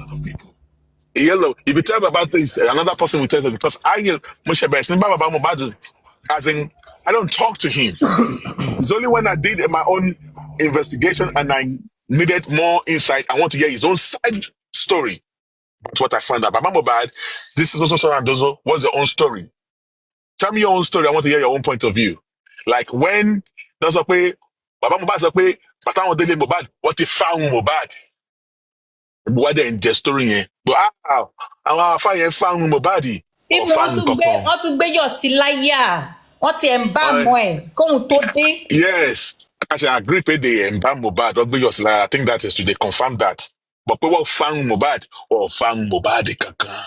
If you tell about this, another person will tell you because I don't talk to him. It's only when I did my own investigation and I needed more insight, I want to hear his own side story. That's what I found out. Baba Mohbad, this is also so and so. What's your own story? Tell me your own story. I want to hear your own point of view. Like when there's a way, Baba Mohbad say pé bàtà wọn délé Mohbad, what if found Mohbad? What they just story yẹn. But àwọn afa yẹn found Mohbad. If wọ́n tún gbé yọ̀ sí láyà, wọ́n ti ẹ̀ ń bá mọ́ ẹ̀ kóhun tó dé. Yes, actually I agree pé they ń bá Mohbad, wọ́n gbé yọ̀ sí láyà. I think that is to they confirm that. But pé wọ́n found Mohbad or found Mohbad kankan.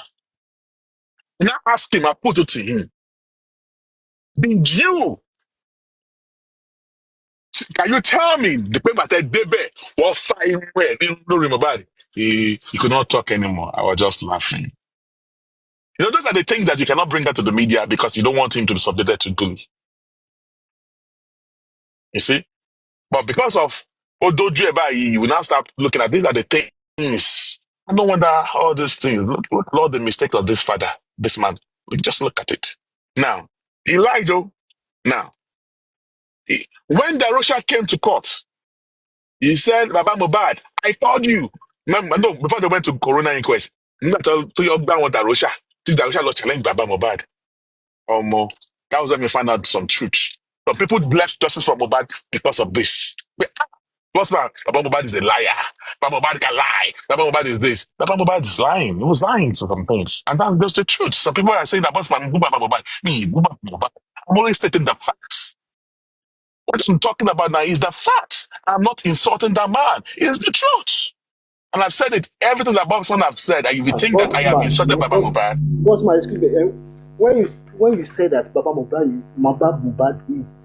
Now ask him, I put it to him. Did you? Can you tell me the paper that Debe was fine where didn't know Mohbad? He could not talk anymore. I was just laughing. You know, those are the things that you cannot bring out to the media because you don't want him to be subjected to bully. You see? But because of Odoju Eba, you will now start looking at these are the things. I don't wonder all these things. Look at all the mistakes of this father, this man. Just look at it. Now, he lied though. Now, When Darosha came to court, he said, Baba Mohbad, I told you. Remember, no, before they went to Corona inquest, to your ground with Darosha. This Darosha law challenge Baba Mohbad. That was when we found out some truth. Some people left justice for Mohbad because of this. Bossman, Baba Mohbad is a liar. Baba Mohbad can lie. Baba Mohbad is this. Baba Mohbad is lying. He was lying to some things. And that's just the truth. Some people are saying that Bossman, Baba Mohbad. Me, Baba Mohbad. I'm only stating the facts. What I'm talking about now is the facts. I'm not insulting that man. It's the truth. And I've said it. Everything that Bossman have said, and you will think that I have insulted Baba Mohbad. Bossman, excuse me. When you say that Baba Mohbad is